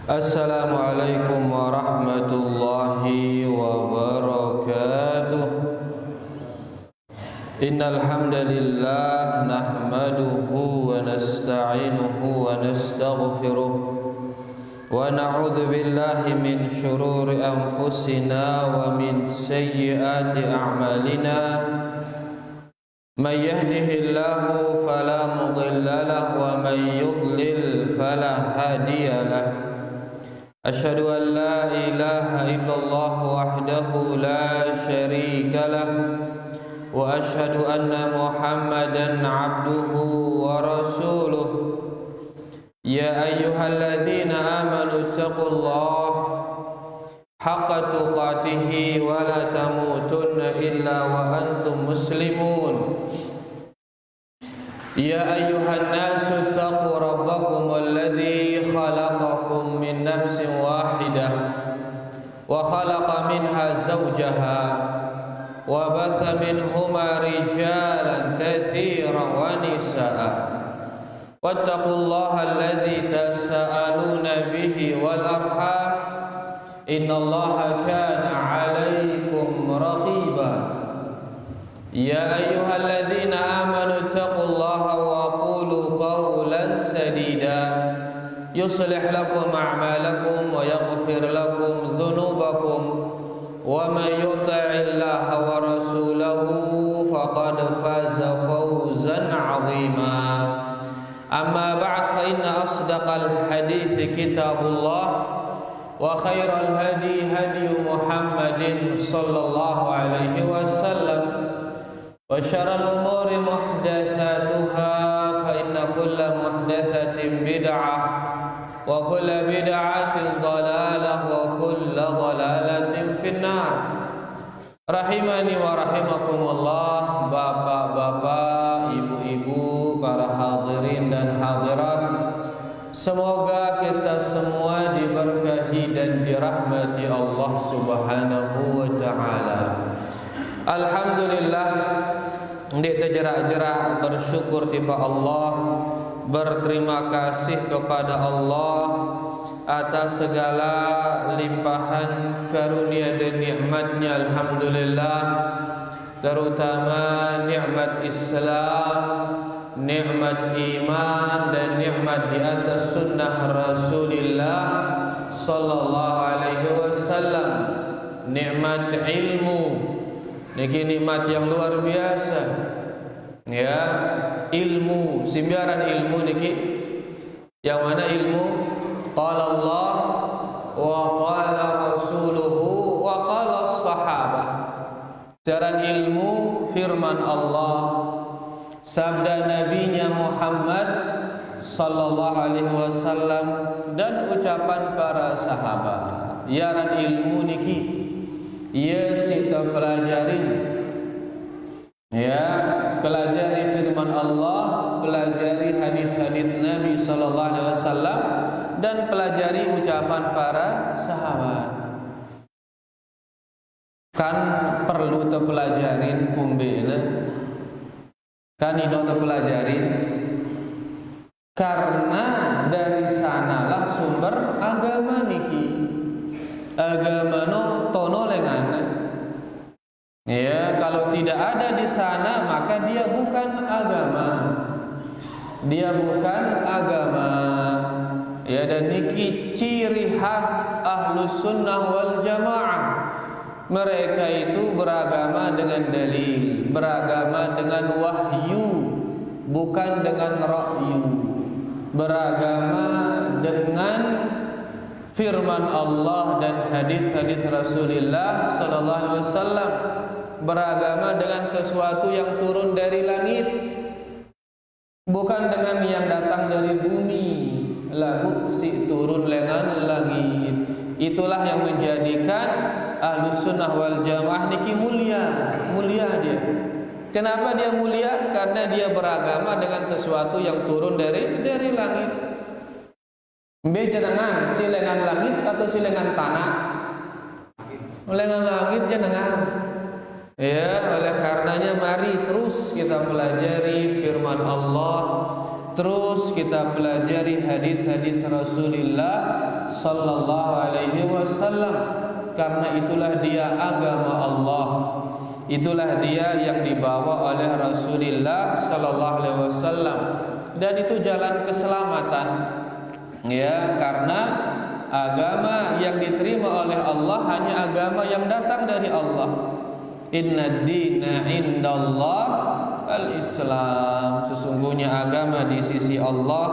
Assalamualaikum warahmatullahi wabarakatuh. Innal hamdalillah nahmaduhu wa nasta'inuhu wa nastaghfiruh wa na'udzu billahi min shururi anfusina wa min sayyiati a'malina. May yahdihillahu fala mudilla lahu wa may yudlil fala hadiya lahu. Asyhadu an la ilaha illallah wahdahu la syarika lah wa asyhadu anna Muhammadan abduhu wa rasuluh. Ya ayyuhalladzina amanu taqullaha haqqa tuqatih wa la tamutunna illa wa antum muslimun. Ya ayyuhan nasu taqu rabbakum alladzi khalaqakum min nafsin wahidah wa khalaqa minha zawjaha wa batha minhuma rijalan katsiran wa nisaa. Wattaqullaha alladzi tasaaluna bihi wal arham innallaha kana 'alaikum raqiba. Ya ayyuhalladzina amanu taqullaha wa qulu qawlan sadida yuslih lakum a'malakum wa yaghfir lakum dhunubakum wa may yuti'illaha wa rasulahu faqad faza fawzan 'azima. Amma ba'd, fa inna asdaqal hadithi kitabullah wa khairal hadi hadi Muhammadin sallallahu alaihi wasallam wa syarrul umuri muhdatsatuha fa inna kulla muhdatsatin bid'ah wa kulla bid'atin dhalalah wa kulla dhalalatin finnar. Rahimani wa rahimakumullah, bapak-bapak, ibu-ibu, para hadirin dan hadirat, semoga kita semua diberkahi dan dirahmati Allah Subhanahu wa taala. Alhamdulillah, ndik terjerak-jerak bersyukur tiba Allah, berterima kasih kepada Allah atas segala limpahan karunia dan nikmatnya. Alhamdulillah, terutama nikmat Islam, nikmat iman dan nikmat di atas sunnah Rasulullah sallallahu alaihi wasallam, nikmat ilmu. Niki nikmat yang luar biasa. Ya, ilmu, simbiaran ilmu niki. Yang mana ilmu? Qala Allah wa qala rasuluhu wa qala sahabah. Siaran ilmu firman Allah, sabda nabinya Muhammad sallallahu alaihi wasallam, dan ucapan para sahabat. Yaran ilmu niki ia kita pelajari, ya, pelajari firman Allah, pelajari hadis-hadis Nabi sallallahu alaihi wasallam, dan pelajari ucapan para sahabat. Kan perlu terpelajarin kumbena, kan ino terpelajarin, karena dari sanalah sumber agama niki. Agama no tono lengana. Ya, kalau tidak ada di sana maka dia bukan agama. Dia bukan agama. Ya, dan niki ciri khas Ahlus Sunnah wal Jamaah. Mereka itu beragama dengan dalil, beragama dengan wahyu, bukan dengan ra'yu. Beragama dengan firman Allah dan hadis-hadis Rasulullah sallallahu alaihi wasallam, beragama dengan sesuatu yang turun dari langit, bukan dengan yang datang dari bumi. Lagu si turun lengan langit. Itulah yang menjadikan Ahlus Sunnah wal Jamaah niki mulia, mulia dia. Kenapa dia mulia? Karena dia beragama dengan sesuatu yang turun dari langit. Bejenengan silengan langit atau silengan tanah? Lengan langit jenengan. Ya, oleh karenanya mari terus kita pelajari firman Allah, terus kita pelajari hadis-hadis Rasulullah sallallahu alaihi wasallam, karena itulah dia agama Allah. Itulah dia yang dibawa oleh Rasulullah sallallahu alaihi wasallam, dan itu jalan keselamatan. Ya, karena agama yang diterima oleh Allah hanya agama yang datang dari Allah. Inna dina indallah al-Islam. Sesungguhnya agama di sisi Allah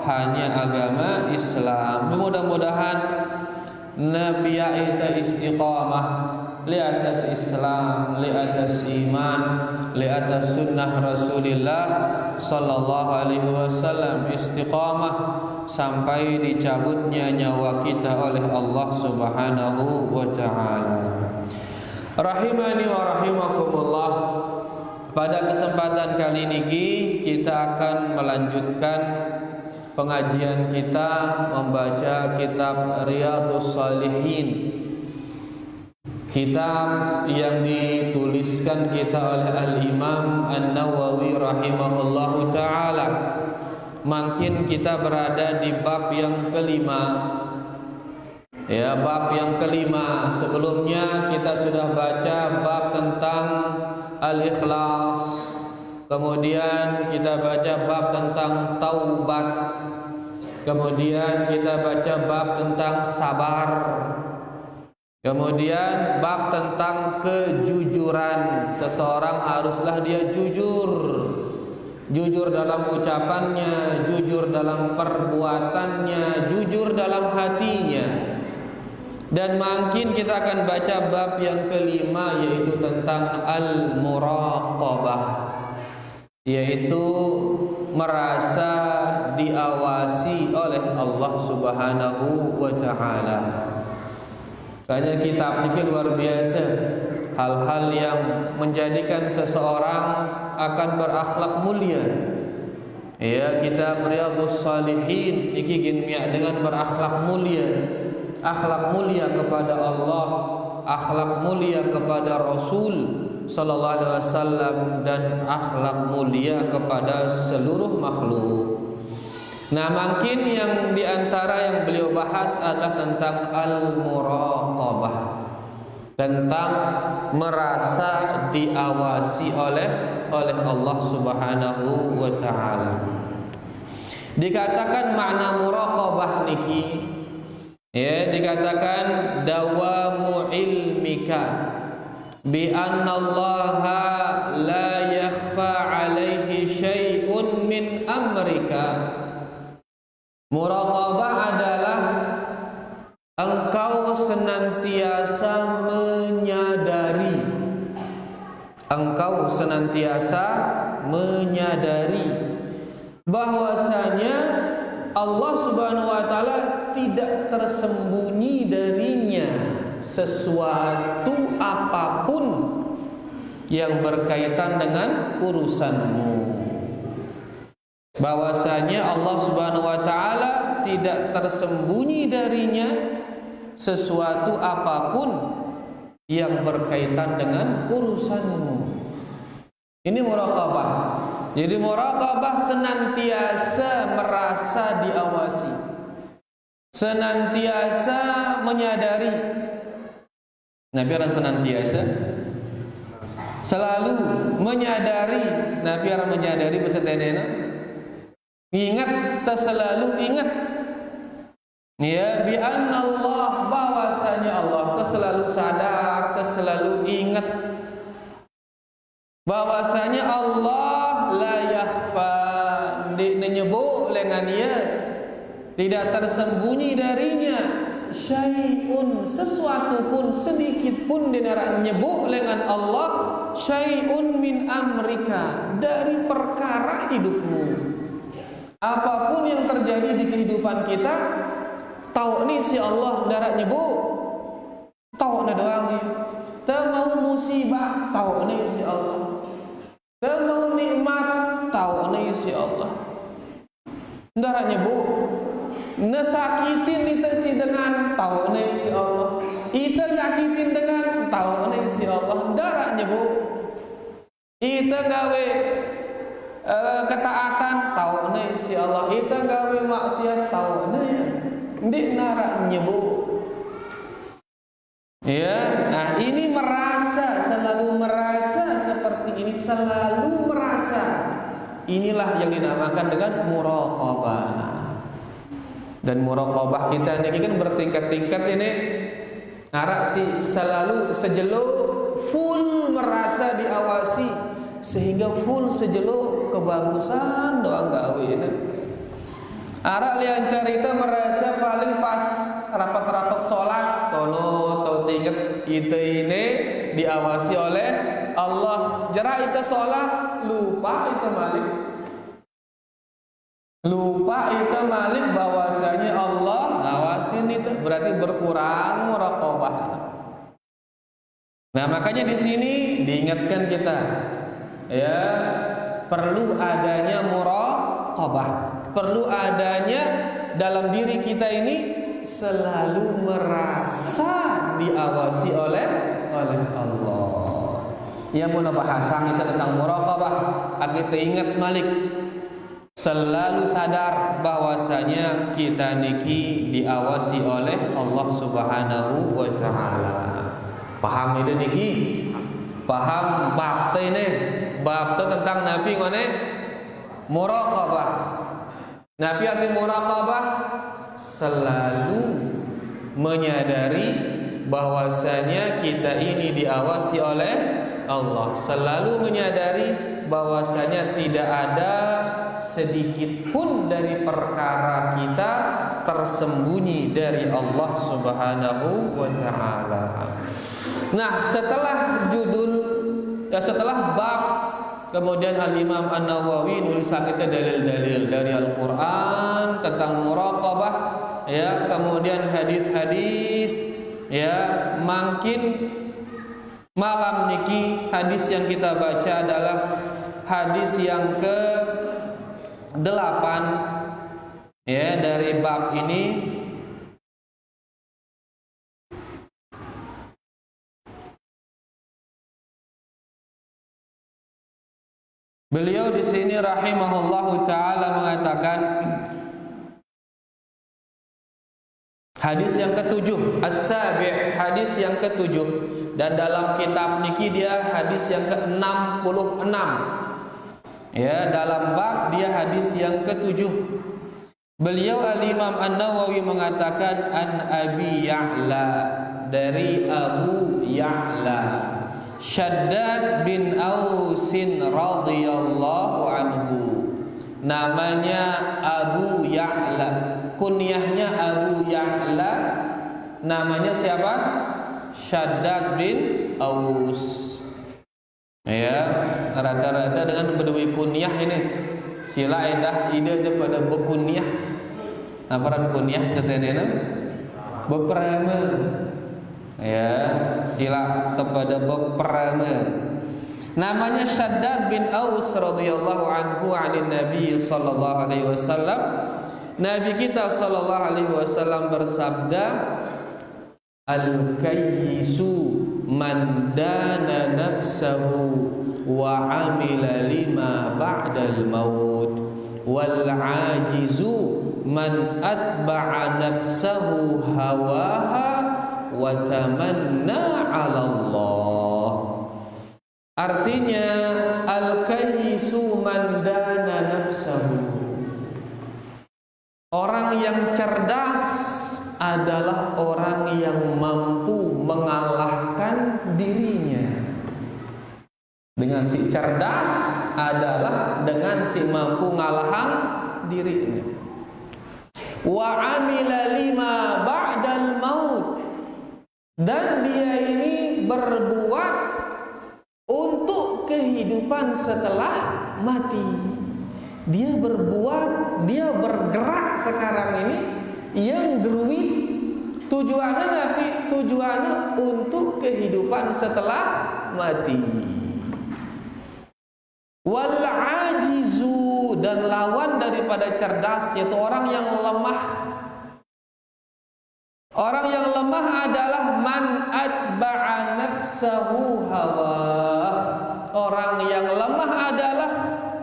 hanya agama Islam. Mudah-mudahan Nabi kita istiqamah li atas Islam, li atas iman, li atas sunnah Rasulullah sallallahu alaihi wasallam, istiqamah sampai dicabutnya nyawa kita oleh Allah Subhanahu wa taala. Rahimani wa rahimakumullah. Pada kesempatan kali ini kita akan melanjutkan pengajian kita membaca kitab Riyadhus Shalihin, kitab yang dituliskan kita oleh Al-Imam An-Nawawi rahimahullahu ta'ala. Makin kita berada di bab yang kelima. Ya, bab yang kelima. Sebelumnya kita sudah baca bab tentang Al-Ikhlas. Kemudian kita baca bab tentang taubat. Kemudian kita baca bab tentang sabar. Kemudian bab tentang kejujuran. Seseorang haruslah dia jujur. Jujur dalam ucapannya, jujur dalam perbuatannya, jujur dalam hatinya. Dan makin kita akan baca bab yang kelima, yaitu tentang al-muraqabah, yaitu merasa diawasi oleh Allah Subhanahu wa ta'ala. Kayaknya kitab ini luar biasa, hal-hal yang menjadikan seseorang akan berakhlak mulia. Ya, kitab Riyadhus Shalihin iki ginmiak dengan berakhlak mulia. Akhlak mulia kepada Allah, akhlak mulia kepada Rasul sallallahu alaihi wasallam, dan akhlak mulia kepada seluruh makhluk. Nah, mungkin yang diantara yang beliau bahas adalah tentang al-muraqabah, tentang merasa diawasi oleh Allah Subhanahu wa taala. Dikatakan makna muraqabah niki, ya, dikatakan dawamu ilmika bi anna Allaha la yakhfa alaihi syai'un min amrika. Muraqabah adalah engkau senantiasa menyadari, engkau senantiasa menyadari bahwasanya Allah Subhanahu wa taala tidak tersembunyi darinya sesuatu apapun yang berkaitan dengan urusanmu. Bahwasanya Allah Subhanahu wa taala tidak tersembunyi darinya sesuatu apapun yang berkaitan dengan urusanmu. Ini muraqabah. Jadi muraqabah senantiasa merasa diawasi, senantiasa menyadari. Nabi orang senantiasa selalu menyadari. Nabi orang menyadari beserta ingat, selalu ingat. Ya, bi anna Allah, bahwasanya Allah selalu sadar, selalu ingat bahwasanya Allah la yakhfa, menyebut dengan dia tidak tersembunyi darinya syai'un, sesuatu pun, sedikit pun dinarak nyebut dengan Allah syai'un min amrika, dari perkara hidupmu. Apapun yang terjadi di kehidupan kita, tahu ni si Allah darat nyebut, tahu na doang ni. Mau musibah, tahu ni si Allah. Mau nikmat, tahu ni si Allah. Darat nyebut. Nasakitin itu si dengan, tahu ni si Allah. Itu nyakitin dengan, tahu ni si Allah. Darat nyebut. Itu gawe ketaatan, tahu ni si Allah ita gawe maksiat tahu ya ndik nara nyebut ya. Nah ini selalu merasa seperti ini, selalu merasa. Inilah yang dinamakan dengan muraqabah. Dan muraqabah kita ini kan bertingkat-tingkat ini. Nara selalu sejelo full merasa diawasi, sehingga full sejelo kebagusan doang gawe ini. Ara lian cerita merasa paling pas rapat-rapat sholat tono atau tingkat itu ini diawasi oleh Allah. Jarah itu sholat lupa itu malik bahwasanya Allah ngawasin itu, berarti berkurang muraqabah. Nah makanya di sini diingatkan kita ya perlu adanya muraqabah, perlu adanya dalam diri kita ini selalu merasa diawasi oleh Allah. Ya mau bahasa kita tentang muraqabah, kita ingat malik selalu sadar bahwasanya kita niki diawasi oleh Allah Subhanahu wa taala. Paham itu niki? Paham bab ini? Bab tentang Nabi ngene muraqabah. Nabi arti muraqabah selalu menyadari bahwasanya kita ini diawasi oleh Allah, selalu menyadari bahwasanya tidak ada sedikit pun dari perkara kita tersembunyi dari Allah Subhanahu wa taala. Nah, setelah setelah bab, kemudian Al-Imam An-Nawawi nulisan kita dalil-dalil dari Al-Qur'an tentang muraqabah ya, kemudian hadis-hadis ya. Makin malam niki hadis yang kita baca adalah hadis yang ke-8 ya dari bab ini. Beliau di sini rahimahullahu taala mengatakan hadis yang ke-7, as-sabi', hadis yang ke-7, dan dalam kitab niki dia hadis yang ke-66. Ya, dalam bab dia hadis yang ke-7. Beliau Al-Imam An-Nawawi mengatakan an Abi Ya'la, dari Abu Ya'la Shaddad bin Ausin radhiyallahu anhu. Namanya Abu Ya'la, kunyahnya Abu Ya'la, namanya siapa? Shaddad bin Aus. Ya, rata-rata dengan berdua kunyah ini. Sila endah ide daripada berkunyah. Aparan kunyah ketenena? Beperama. Ya, sila kepada beperama. Namanya Shaddad bin Aus radhiyallahu anhu anin Nabi sallallahu alaihi wasallam. Nabi kita sallallahu alaihi wasallam bersabda, al-kayyisu man dana nafsahu wa amila lima ba'dal maut, wal ajizu man atba'a nafsahu hawaha wa tamanna 'ala Allah. Artinya al-kayyisu man dana nafsahu, orang yang cerdas adalah orang yang mampu mengalahkan dirinya. Dengan si cerdas adalah dengan si mampu mengalahkan dirinya. Wa amila lima ba'dal maut, dan dia ini berbuat untuk kehidupan setelah mati. Dia berbuat, dia bergerak sekarang ini yang geruit tujuannya Nabi, tujuannya untuk kehidupan setelah mati. Wal ajizu, dan lawan daripada cerdas yaitu orang yang lemah. Orang yang lemah adalah man atba'a nafsahu hawa. Orang yang lemah adalah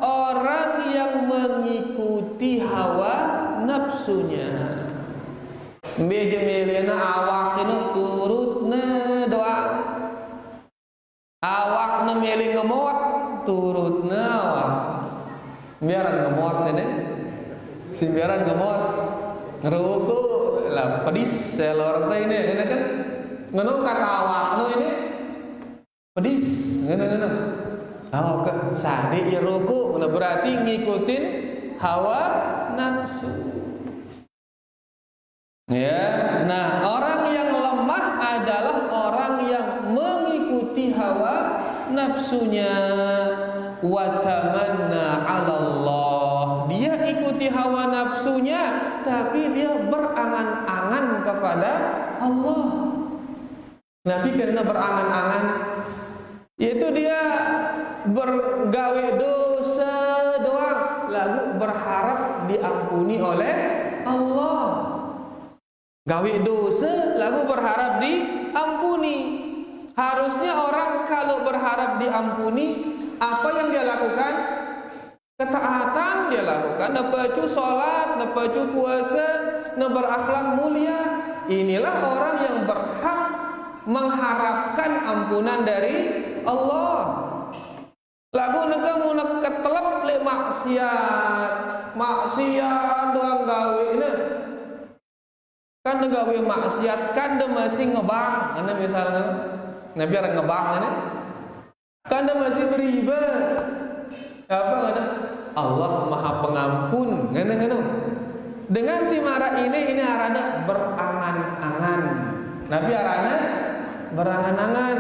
orang yang mengikuti hawa nafsunya. Beje milena awak itu turutna doang. Awakna milih ngemot turutna awak. Biaran ngemot ini. Si biaran ngemot. Ngeruku lah pedis selor teh ini kan. Ngono kata awakna ini pedis ngono. Oh ke sadi ya ruku, berarti ngikutin hawa nafsu. Ya, nah orang yang lemah adalah orang yang mengikuti hawa nafsunya. Wa tamanna 'ala Allah. Dia ikuti hawa nafsunya, tapi dia berangan-angan kepada Allah. Nabi karena berangan-angan, yaitu dia bergawe dosa doang, lalu berharap diampuni oleh Allah. Gawe dosa lalu berharap diampuni. Harusnya orang kalau berharap diampuni, apa yang dia lakukan? Ketaatan dia lakukan. Nepacu sholat, nepacu puasa, berakhlak mulia. Inilah orang yang berhak mengharapkan ampunan dari Allah. Lagu nega mau ketelep le maksiat doang gawe ini. Kan gawe maksiat kan dia masih ngebang, anda misalnya, nabi orang ngebang ini, kan dia masih beriba, apa anda? Allah Maha Pengampun, ngene. Dengan si marah ini arana berangan-angan, nabi arana berangan-angan.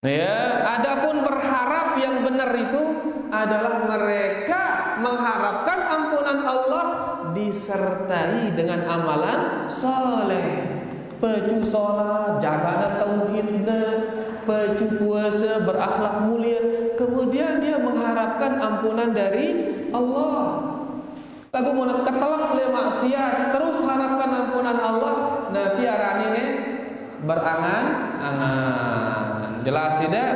Ya, adapun berharap yang benar itu adalah mereka mengharapkan ampunan Allah disertai dengan amalan soleh. Pecu sholat, jaga tauhidnya, pecu puasa, berakhlak mulia. Kemudian dia mengharapkan ampunan dari Allah. Lagu mau ketelak oleh maksiat, terus harapkan ampunan Allah. Nabi arani ini berangan-angan. Jelas tidak?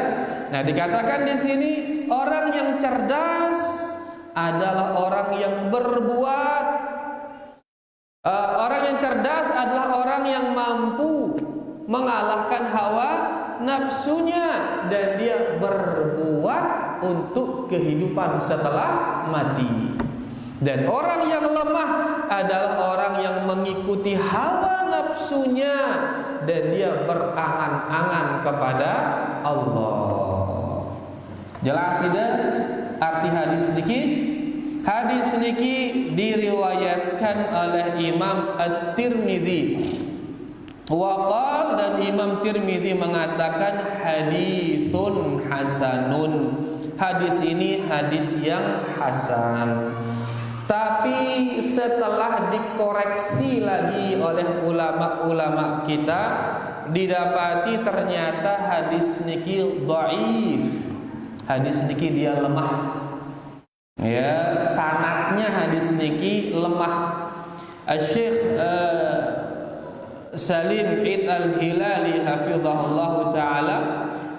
Nah, dikatakan di sini orang yang cerdas adalah orang yang berbuat. Orang yang cerdas adalah orang yang mampu mengalahkan hawa nafsunya dan dia berbuat untuk kehidupan setelah mati. Dan orang yang lemah adalah orang yang mengikuti hawa nafsunya dan dia berangan-angan kepada Allah. Jelas tidak arti hadis niki? Hadis niki diriwayatkan oleh Imam At-Tirmidzi. Waqal, dan Imam Tirmidzi mengatakan hadisun hasanun. Hadis ini hadis yang hasan. Tapi setelah dikoreksi lagi oleh ulama-ulama kita, didapati ternyata hadis niki dhaif. Hadis niki dia lemah. Ya, sanadnya hadis niki lemah. Syekh Salim Id Al-Hilali hafizahullah taala,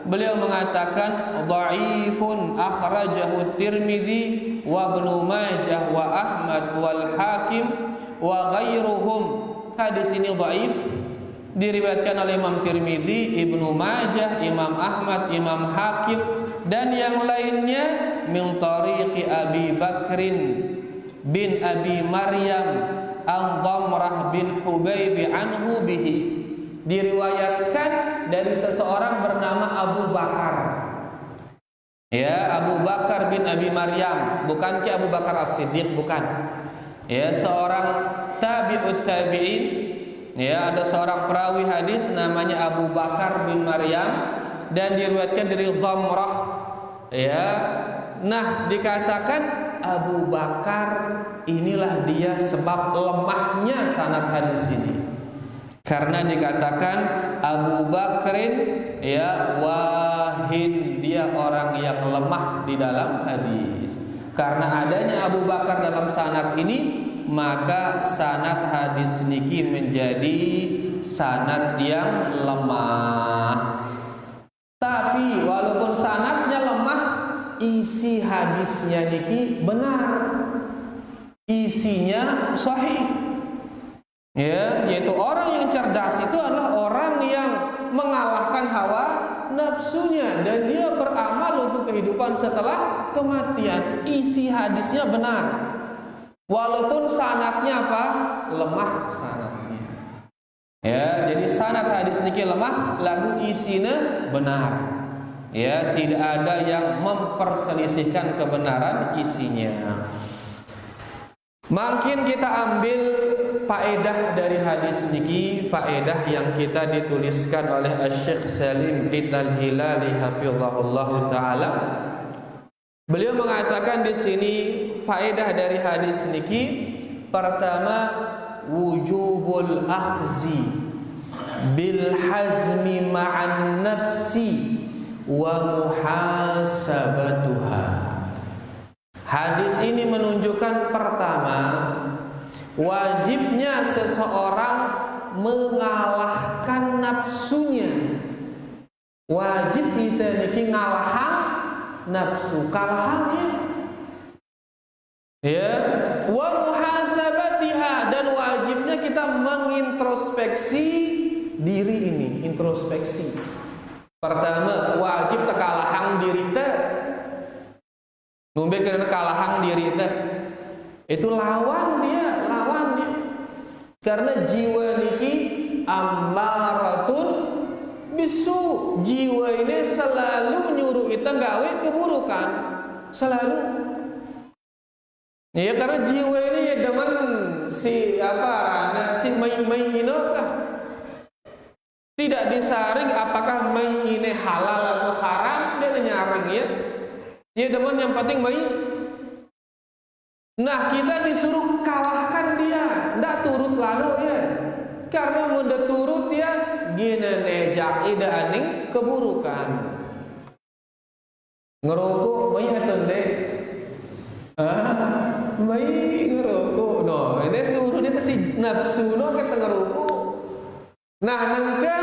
beliau mengatakan dhaifun akhrajahu Tirmidzi wa Ibnu Majah wa Ahmad wal Hakim wa ghairuhum. Hadis ini dhaif, diriwayatkan oleh Imam Tirmidzi, Ibnu Majah, Imam Ahmad, Imam Hakim dan yang lainnya min tariqi Abi Bakrin bin Abi Maryam Al-Dhamrah bin Hubayb anhu bihi. Diriwayatkan dari seseorang bernama Abu Bakar. Ya, Abu Bakar bin Abi Maryam, bukan ki Abu Bakar As-Siddiq, bukan. Ya, seorang tabi'ut tabi'in. Ya, ada seorang perawi hadis namanya Abu Bakar bin Maryam dan diriwayatkan dari Dhamrah. Ya. Nah, dikatakan Abu Bakar inilah dia sebab lemahnya sanad hadis ini. Karena dikatakan Abu Bakrin ya wahin, dia orang yang lemah di dalam hadis. Karena adanya Abu Bakar dalam sanad ini, maka sanad hadis niki menjadi sanad yang lemah. Tapi walaupun sanadnya lemah, isi hadisnya niki benar, isinya sahih. Ya, yaitu orang yang cerdas itu adalah orang yang mengalahkan hawa nafsunya dan dia beramal untuk kehidupan setelah kematian. Isi hadisnya benar, walaupun sanadnya apa? Lemah sanadnya. Ya, jadi sanad hadis niki lemah, lagu isinya benar. Ya, tidak ada yang memperselisihkan kebenaran isinya. Makin kita ambil faedah dari hadis niki, faedah yang kita dituliskan oleh Syekh Salim Ibn Al-Hilali hafizahullah taala. Beliau mengatakan di sini faedah dari hadis niki, pertama wujubul akhzi bil hazmi ma'an nafsi wa muhasabatuha. Hadis ini menunjukkan pertama wajibnya seseorang mengalahkan nafsunya. Wajib kita niki ngalahan nafsu, kalahan ya. Wa muhasabatiha, dan wajibnya kita mengintrospeksi diri ini, introspeksi. Pertama wajib tekalahan diri teh. Ngombe karena kalahan diri itu lawan dia. Karena jiwa niki ammaratun bisu. Jiwa ini selalu nyuruh kita gawe keburukan, selalu. Ya, karena jiwa ini ya demen si main kah? Tidak disaring apakah main ini halal atau haram, dia nyarang ya. Ya demen yang penting baik. Nah, kita disuruh kalahkan dia, ndak turut lalu ya. Karena mudah turut ya, gini nejak ida aning keburukan. Ngerokok baik atau ndek? Baik ngerokok. No, ini suruh dia si nafsu no kita ngerokok. Nah, nangka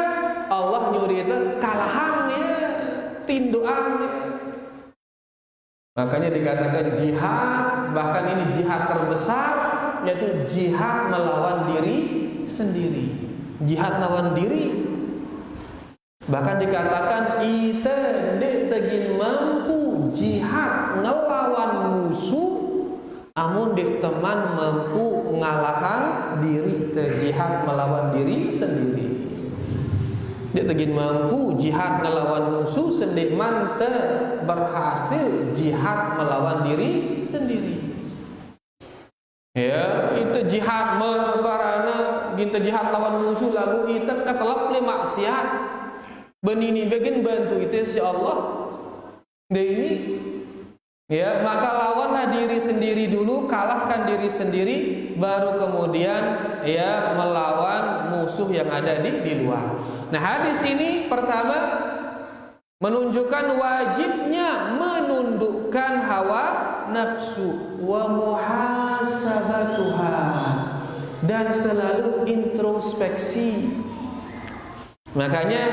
Allah nyuri itu kalahannya, tindoannya. Makanya dikatakan jihad, bahkan ini jihad terbesar, yaitu jihad melawan diri sendiri. Jihad lawan diri. Bahkan dikatakan ite dek tegin mampu jihad ngelawan musuh, amun dek teman mampu ngalahan diri, te jihad melawan diri sendiri. Dia tegin mampu jihad melawan musuh, sendik mante berhasil jihad melawan diri sendiri. Ya, itu jihad meparana ginta jihad lawan musuh lagu itu ketelap le maksiat. Benini bagian bantu itu si Allah. Dia ini ya, maka lawanlah diri sendiri dulu, kalahkan diri sendiri, baru kemudian ya melawan musuh yang ada di luar. Nah, hadis ini pertama menunjukkan wajibnya menundukkan hawa nafsu wa muhasabatuha, dan selalu introspeksi. Makanya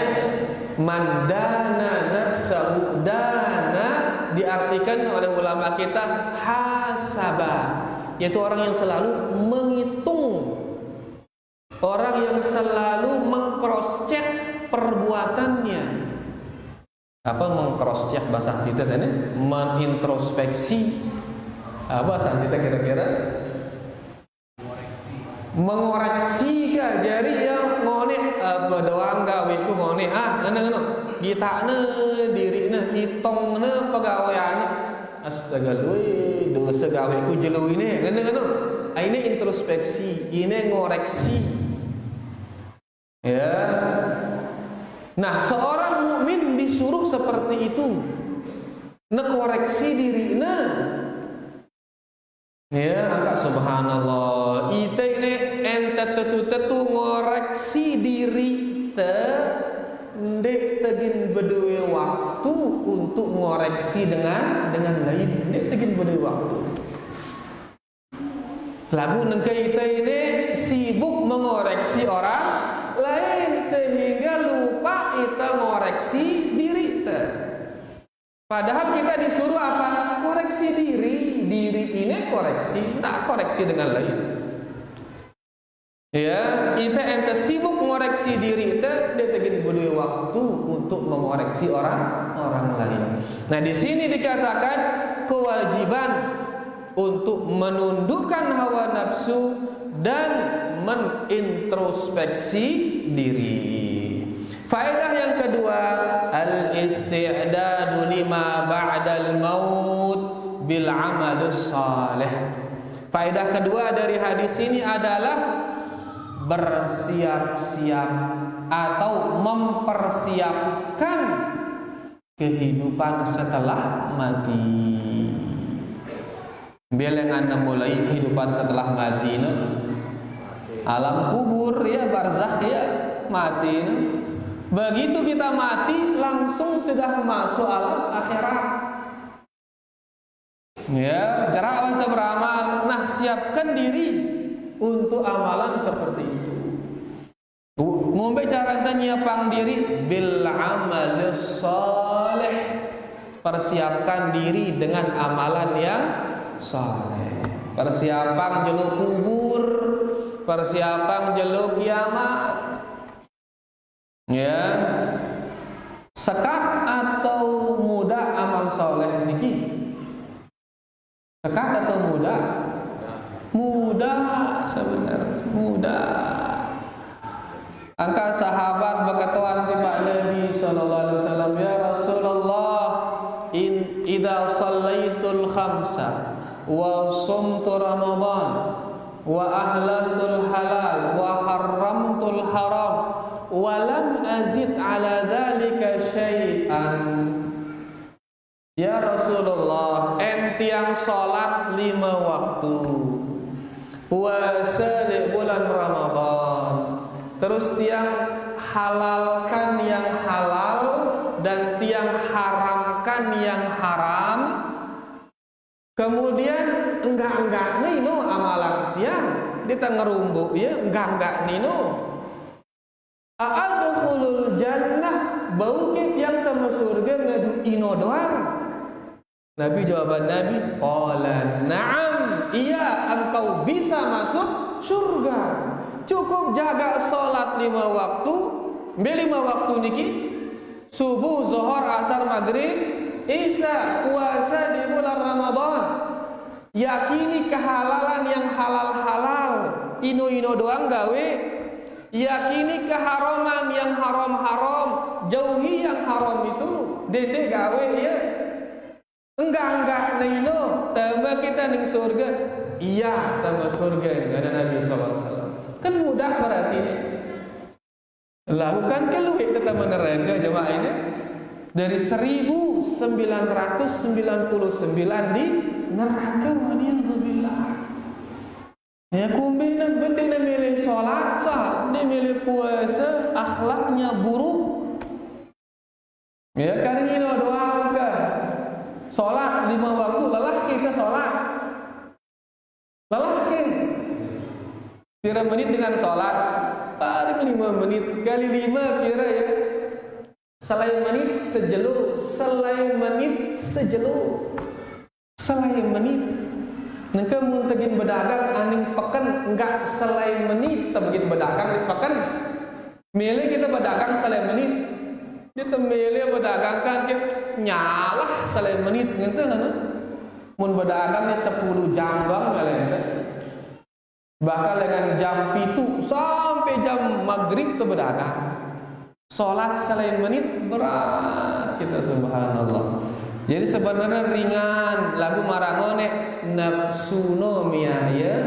mandana nafsahu, dana diartikan oleh ulama kita hasaba, yaitu orang yang selalu menghitung, orang yang selalu meng-cross check perbuatannya. Apa meng-cross check bahasa kita tadi? Menintrospeksi. Apa bahasa kita kira-kira? Mengoreksi kah? Jadi yang ngone apa doang gawe ku ngone ngene gitane dirine hitongna pegawaiane. Astaga luy dosa gawe ku jelu ini ngene. Ini introspeksi, ini ngoreksi. Ya. Nah, seorang mukmin disuruh seperti itu. Nekoreksi dirinya. Ya, maka subhanallah. Ite ini ente tetu ngoreksi diri te ndek tegin bedue waktu untuk ngoreksi dengan lain. Ndek tegin bedue waktu. Lagu nengke ite ini sibuk mengoreksi orang lain sehingga lupa ite ngoreksi diri te. Padahal kita disuruh apa? Koreksi diri. Diri ini koreksi, tak koreksi dengan lain. Ya, kita ente sibuk mengoreksi diri kita, dia tegin berdua waktu untuk mengoreksi orang lain. Nah, di sini dikatakan kewajiban untuk menundukkan hawa nafsu dan menintrospeksi diri. Faedah yang kedua, al-isti'dadu lima ba'dal maut bil amalus salih. Faedah kedua dari hadis ini adalah bersiap-siap atau mempersiapkan kehidupan setelah mati. Belengan mulai kehidupan setelah mati, no? Alam kubur ya, barzakh ya, mati, no? Begitu kita mati langsung sudah masuk alam akhirat. Ya, jarak kita beramal. Nah, siapkan diri untuk amalan seperti itu. Mau bicara nyiapang diri bil amal salih. Persiapkan diri dengan amalan yang saleh. Persiapan jeluk kubur, persiapan jeluk kiamat. Ya, sekat atau mudah amal soleh niki? Sekat atau mudah? Mudah sebenarnya, mudah. Angka sahabat berkatuan di Pak Nabi sallallahu alaihi wasallam, ya Rasulullah, idza shallaitul khamsa wa sumtu ramadan wa ahlaltul halal wa haramtul haram walam azid ala dzalika syai'an. Ya Rasulullah, enti yang salat 5 waktu, puasa di bulan Ramadan, terus tiang halalkan yang halal dan tiang haramkan yang haram, kemudian enggak nino amalan tiang kita ngerumbuk ya, enggak nino. A'adkhulul jannah, baukit yang ke surga ngadu ino doang. Nabi jawaban Nabi, qala na'am, iya engkau bisa masuk surga. Cukup jaga salat 5 waktu, 5 waktu niki, subuh, zuhur, asar, maghrib, isya, puasa di bulan Ramadan. Yakini kehalalan yang halal-halal, ino-ino doang gawe. Yakini keharaman yang haram-haram, jauhi yang haram itu, dede gawe ya. Enggak nino, tambah kita ning surga. Iya, tambah surga ini ada Nabi SAW. Kan mudah berarti ini. Lakukan keluih kita neraka jemaah ini. Dari 1999 di neraka, waliyadzubillah. Ya kumbina bendina milih sholat sah, dia milih puasa, akhlaknya buruk. Ya kan ini doang ke sholat 5 waktu, lelah kita sholat, lelah kan? Kira menit dengan sholat, paling 5 menit kali 5 kira ya. Selain menit sejeluk, selain menit. Nengke mun tegin berdagang aning peken enggak selain menit tegin berdagang di peken. Milih kita berdagang selain menit. Kita milih berdagang kan nyalah selain menit ngente kan. Mun berdagang 10 jam bang melente. Bahkan dengan jam 7 sampai jam maghrib tu berdagang. Salat selain menit berat kita, subhanallah. Jadi sebenarnya ringan, lagu marangone nafsuno ya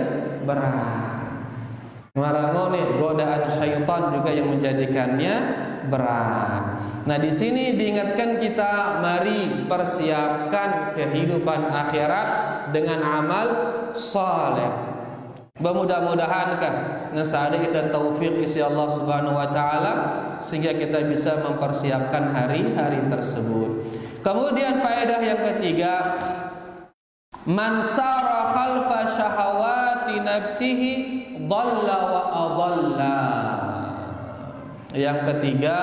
berat. Marangone godaan syaitan juga yang menjadikannya berat. Nah, di sini diingatkan kita, mari persiapkan kehidupan akhirat dengan amal saleh. Mudah-mudahan kan nasada kita taufik isi Allah Subhanahu wa taala sehingga kita bisa mempersiapkan hari-hari tersebut. Kemudian faedah yang ketiga, man sara khalfa syahawati nafsihi dhalla wa adalla. Yang ketiga,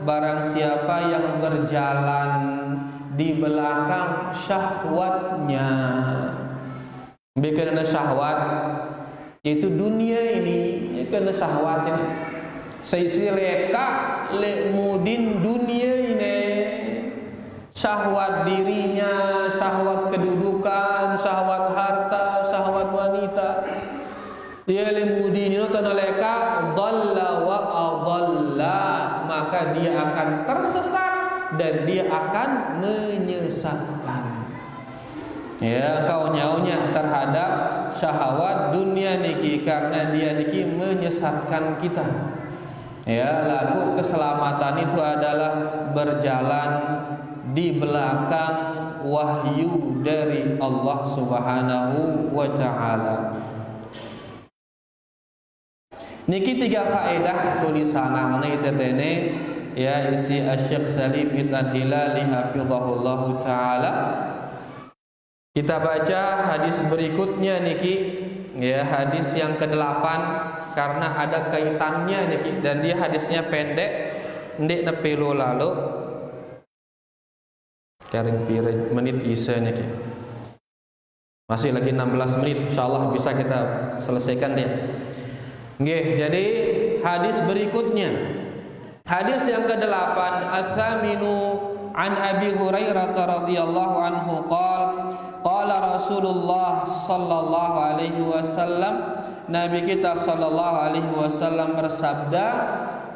barang siapa yang berjalan di belakang syahwatnya. Karena syahwat itu dunia ini, ya karena syahwat ini. Saya leka mudin dunia ini, syahwat dirinya, syahwat kedudukan, syahwat harta, syahwat wanita. Dia lemudi ini tanah leka dhalla wa adalla, maka dia akan tersesat dan dia akan menyesatkan. Ya, kau nyaunya terhadap syahwat dunia niki karena dia niki menyesatkan kita. Ya, lagu keselamatan itu adalah berjalan di belakang wahyu dari Allah Subhanahu wa taala. Niki 3 faedah tulisan mengenai tetene ya isi Asy-Syaikh Salim bin Hilali hafizahullah taala. Kita baca hadis berikutnya niki ya, hadis yang ke-8 karena ada kaitannya niki dan dia hadisnya pendek ndek nepelo lalu karing pira menit isa niki. Masih lagi 16 menit, insyaallah bisa kita selesaikan dia. Nggih, jadi hadis berikutnya. Hadis yang ke-8, Ats-Tsaminu an Abi Hurairah radhiyallahu anhu qala Rasulullah sallallahu alaihi wasallam, Nabi kita sallallahu alaihi wasallam bersabda,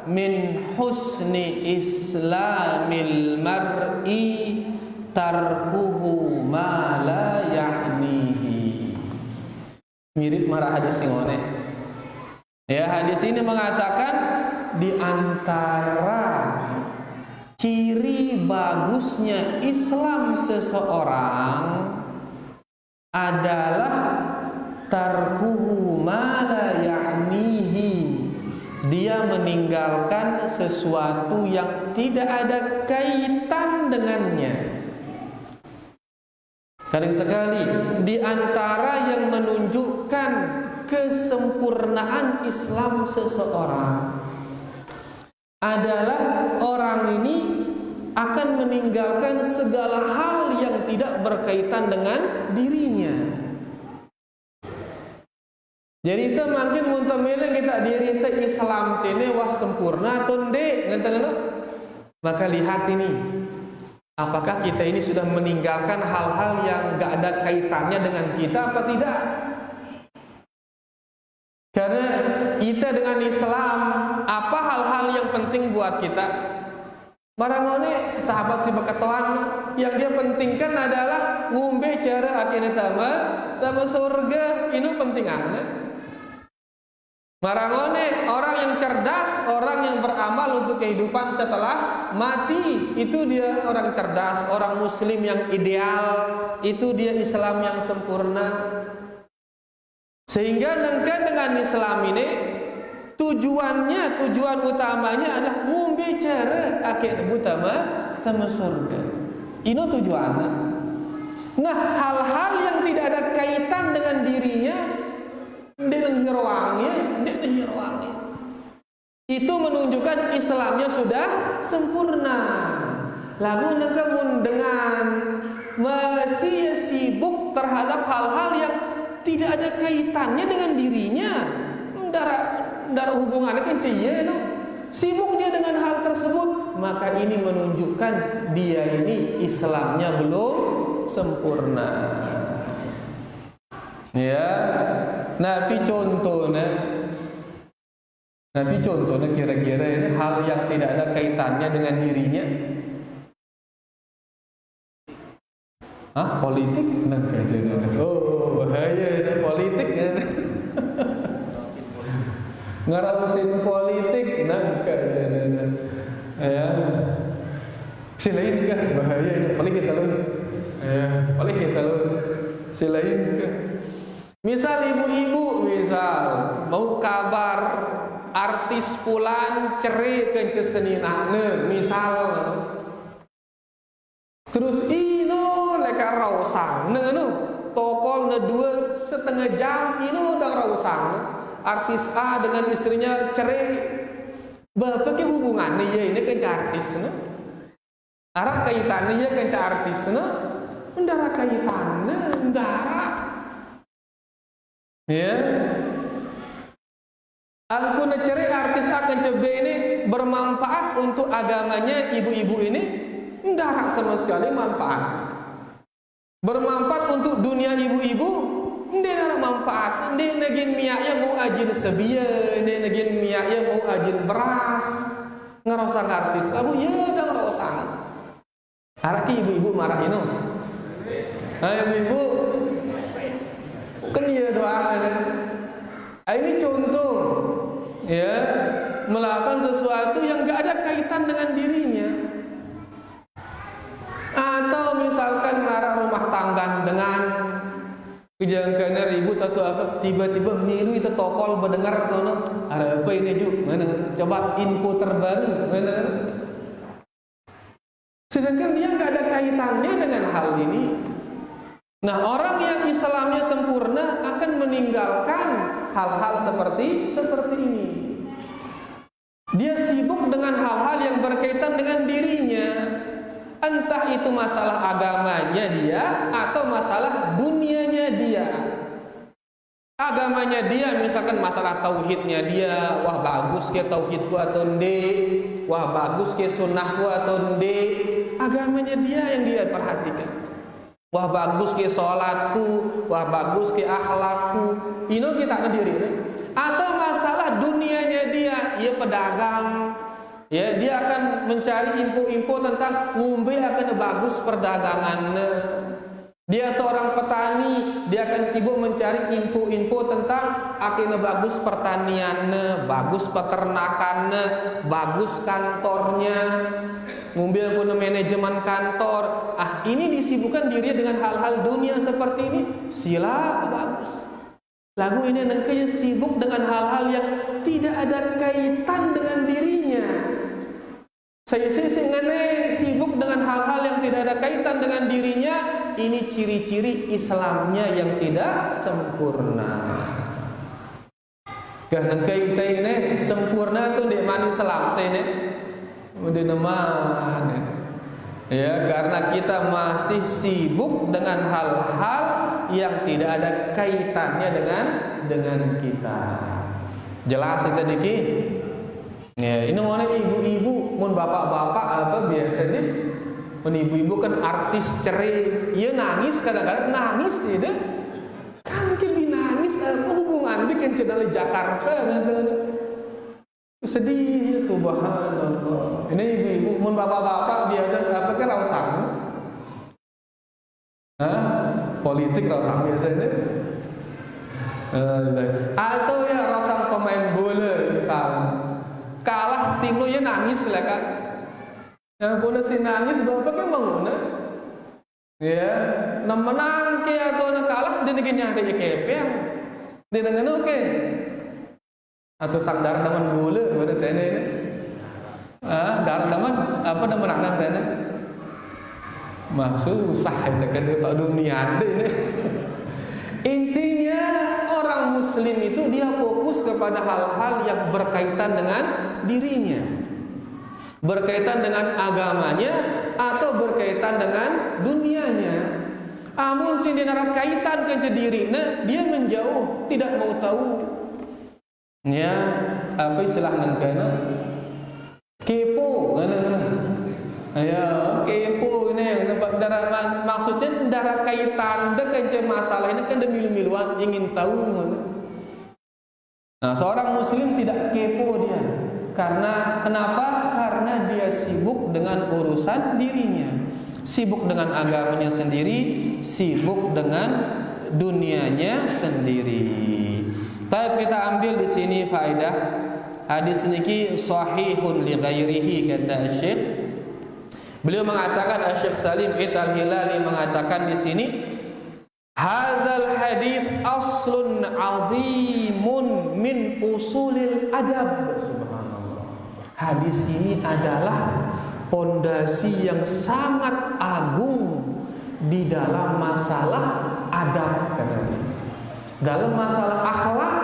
min husni islamil mar'i tarkuhu ma la ya'nihi. Mirip marah hadis ngone. Ya, hadis ini mengatakan di antara ciri bagusnya Islam seseorang adalah tarkuhu ma la ya'nihi. Dia meninggalkan sesuatu yang tidak ada kaitan dengannya. Kadang sekali di antara yang menunjukkan kesempurnaan Islam seseorang adalah orang ini akan meninggalkan segala hal yang tidak berkaitan dengan dirinya. Jadi itu makin muntamile kita diri Islam ini wah sempurna atau ndek ngenten. Maka lihat ini, apakah kita ini sudah meninggalkan hal-hal yang gak ada kaitannya dengan kita apa tidak? Karena kita dengan Islam, apa hal-hal yang penting buat kita? Barangone sahabat si beketoan yang dia pentingkan adalah ngumbe cara akhirnya tama surga, ini pentingannya. Barangone orang yang cerdas, orang yang beramal untuk kehidupan setelah mati, itu dia orang cerdas, orang muslim yang ideal, itu dia Islam yang sempurna. Sehingga dengan Islam ini tujuan utamanya adalah membicara akhir utama surga. Ini tujuannya. Nah, hal-hal yang tidak ada kaitan dengan dirinya, dengan hirwangnya, itu menunjukkan Islamnya sudah sempurna. Lalu dengan masih sibuk terhadap hal-hal yang tidak ada kaitannya dengan dirinya, ndara hubungannya kan cia no. Sibuk dia dengan hal tersebut, maka ini menunjukkan dia ini Islamnya belum sempurna. Ya, Nabi contohnya kira-kira ini hal yang tidak ada kaitannya dengan dirinya. Politik? Oh, bahaya ini politik kan. Ngaramusin politik nangka jadinya. Ya. Silain kah bahaya ini paling kita lu. Ya, paling kita lu. Silain kah. Misal ibu-ibu mau kabar artis pulan cerai ke ceseninahne misal. Terus leka rausang tokol 2,5 jam udah rausang artis A dengan istrinya cerai. Bapak ke hubungannya ya ini kan artis Ara kaitannya ya kan artisna, ndara kaitannya, ndara. Ya. Aku neceri artis akan coba ini bermanfaat untuk agamanya ibu-ibu ini, ndara sama sekali manfaat. Bermanfaat untuk dunia ibu-ibu, ndara manfaat. Ndek negin miaknya mau ajin sebia, ndek negin miaknya mau ajin beras. Ngerosang artis, lagu ya dah ngerosang. Haraki ibu-ibu marah ini. Ibu-ibu kan iya doang. Ini contoh ya, melakukan sesuatu yang gak ada kaitan dengan dirinya. Atau misalkan melarang rumah tangga dengan kejangkauan ribut atau apa, tiba-tiba milu itu tokol mendengar atau no, ada apa ini Ju? Mana? Coba info terbaru. Mana? Sedangkan dia nggak ada kaitannya dengan hal ini. Nah, orang yang Islamnya sempurna akan meninggalkan hal-hal seperti ini. Dia sibuk dengan hal-hal yang berkaitan dengan dirinya. Entah itu masalah agamanya dia atau masalah dunianya dia. Agamanya dia misalkan masalah tauhidnya dia, wah bagus ke tauhidku atau ndek, wah bagus ke sunnahku atau ndek. Agamanya dia yang dia perhatikan. Wah bagus ke sholatku, wah bagus ke akhlakku. Ini kita diri. Atau masalah dunianya dia, ia pedagang. Ya, dia akan mencari info-info tentang ngumbe akan bagus perdagangannya. Dia seorang petani, dia akan sibuk mencari info-info tentang akhirnya bagus pertaniannya, bagus peternakannya, bagus kantornya, ngumbe punya manajemen kantor. Ini disibukkan diri dengan hal-hal dunia seperti ini, sila bagus. Lagu ini nengkanya sibuk dengan hal-hal yang tidak ada kaitan dengan dirinya. Saya sibuk dengan hal-hal yang tidak ada kaitan dengan dirinya. Ini ciri-ciri Islamnya yang tidak sempurna. Karena kaitan ini sempurna tu di mana Islam ini? Di mana? Ya, karena kita masih sibuk dengan hal-hal yang tidak ada kaitannya dengan kita. Jelas itu diki? Ya, ini mana ibu-ibu, mun bapak-bapak apa biasanya? Mun ibu-ibu kan artis cerai, ia nangis kadang-kadang nangis gitu. Kan kita nangis apa hubungan bikin channel Jakarta gitu. Sedih ya, subhanallah. Ini ibu-ibu, mun bapak-bapak biasa apa kan rausang? Politik rausang biasanya. Atau ya rausang pemain bola misalnya. Kalah tim lu ya nangis lah kan. Yang punya si nangis bapak kan menguna. Ya, menang ke atau kalah dia negenya ada kepeng. Dia dengan oke. Atau sang darah daman bola pada tene ini. Darah daman apa dah menang tene. Maksud usah itu kan tak dunia ada ini. Intinya orang muslim itu dia fokus kepada hal-hal yang berkaitan dengan dirinya, berkaitan dengan agamanya atau berkaitan dengan dunianya. Amun sindinara kaitan ke dirinya, dia menjauh, tidak mau tahu. Ya, apa istilah nangkana? Kepo, ya, kepo ini maksudnya darah kaitan dengan masalah ini kan demi-miluan ingin tahu. Nah, seorang muslim tidak kepo dia. Karena kenapa? Karena dia sibuk dengan urusan dirinya, sibuk dengan agamanya sendiri, sibuk dengan dunianya sendiri. Tapi kita ambil di sini faedah. Hadis niki sahihun li ghairihi kata Syekh. Beliau mengatakan Syekh Salim Al-Hilali mengatakan di sini hadzal hadits aslun azimun min usulil adab. Subhanallah. Hadis ini adalah pondasi yang sangat agung di dalam masalah adab katanya. Dalam masalah akhlak,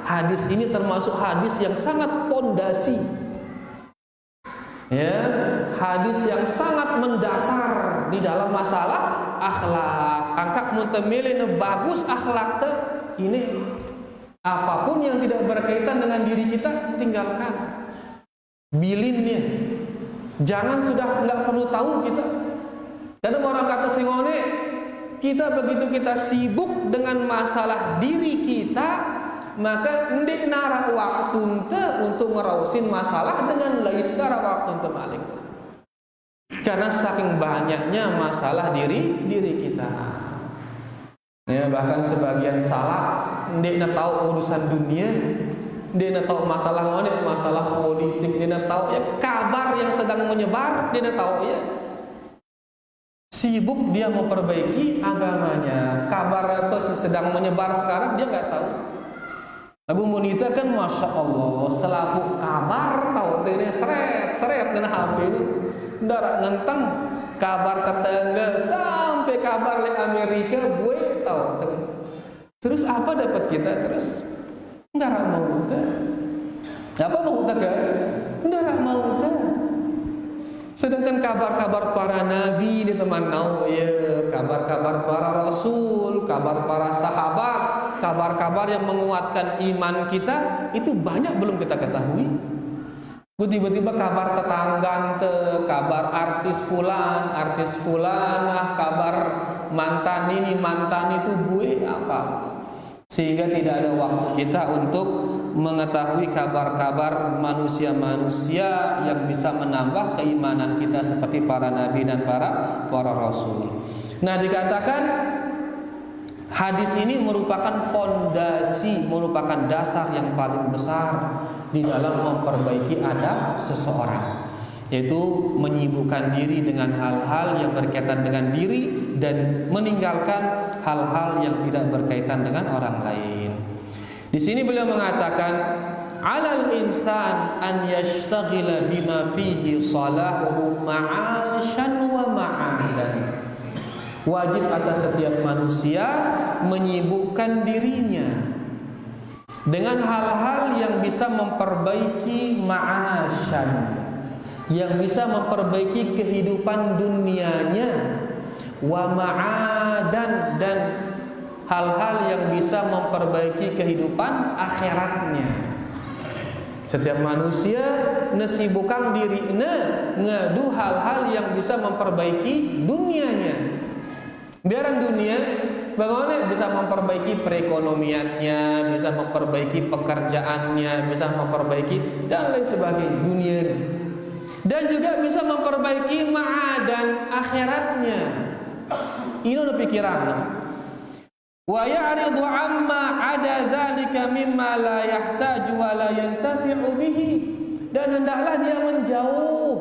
hadis ini termasuk hadis yang sangat pondasi. Ya, hadis yang sangat mendasar di dalam masalah akhlak. Angkat mutamilin bagus akhlak teh ini. Apapun yang tidak berkaitan dengan diri kita tinggalkan. Bilinnya. Jangan sudah nggak perlu tahu kita. Kadang orang kata singone, kita begitu kita sibuk dengan masalah diri kita, maka ndek nara waktu untuk ngerausin masalah dengan lain nara waktu malik. Karena saking banyaknya masalah diri kita. Ya, bahkan sebagian salah ndek na tahu urusan dunia, ndek na tahu masalah masalah politik, ndek na tahu ya kabar yang sedang menyebar, ndek na tahu ya. Sibuk dia memperbaiki agamanya. Kabar apa sedang menyebar sekarang dia nggak tahu. Abu Munita kan masya Allah selaku kabar tahu ini seret dengan HP ini darah ngenteng kabar tetangga sampai kabar di Amerika gue tahu. Terus apa dapat kita terus? Darah mau apa mau kan? Darah mau Sedangkan kabar-kabar para nabi di teman nau ya, kabar-kabar para rasul, kabar para sahabat, kabar-kabar yang menguatkan iman kita itu banyak belum kita ketahui. Tiba-tiba kabar tetangga, kabar artis fulan, kabar mantan ini mantan itu gue apa? Sehingga tidak ada waktu kita untuk mengetahui kabar-kabar manusia-manusia yang bisa menambah keimanan kita seperti para nabi dan para rasul. Nah, dikatakan hadis ini merupakan fondasi, merupakan dasar yang paling besar di dalam memperbaiki adab seseorang, yaitu menyibukkan diri dengan hal-hal yang berkaitan dengan diri dan meninggalkan hal-hal yang tidak berkaitan dengan orang lain. Di sini beliau mengatakan alal insan an yashtaghila bima fihi salahuhu ma'asyan wa ma'adan. Wajib atas setiap manusia menyibukkan dirinya dengan hal-hal yang bisa memperbaiki ma'asyan, yang bisa memperbaiki kehidupan dunianya, wa ma'adan, dan hal-hal yang bisa memperbaiki kehidupan akhiratnya. Setiap manusia nesibukang dirinya ngadu hal-hal yang bisa memperbaiki dunianya. Biaran dunia bagaimana bisa memperbaiki perekonomiannya, bisa memperbaiki pekerjaannya, bisa memperbaiki dan lain sebagainya dunia. Dan juga bisa memperbaiki ma'adan akhiratnya. Ini udah pikiran. Wa ya'ridu amma 'ada dzalika mimma la yahtaju wa la yantafi'u bihi, dan hendaklah dia menjauh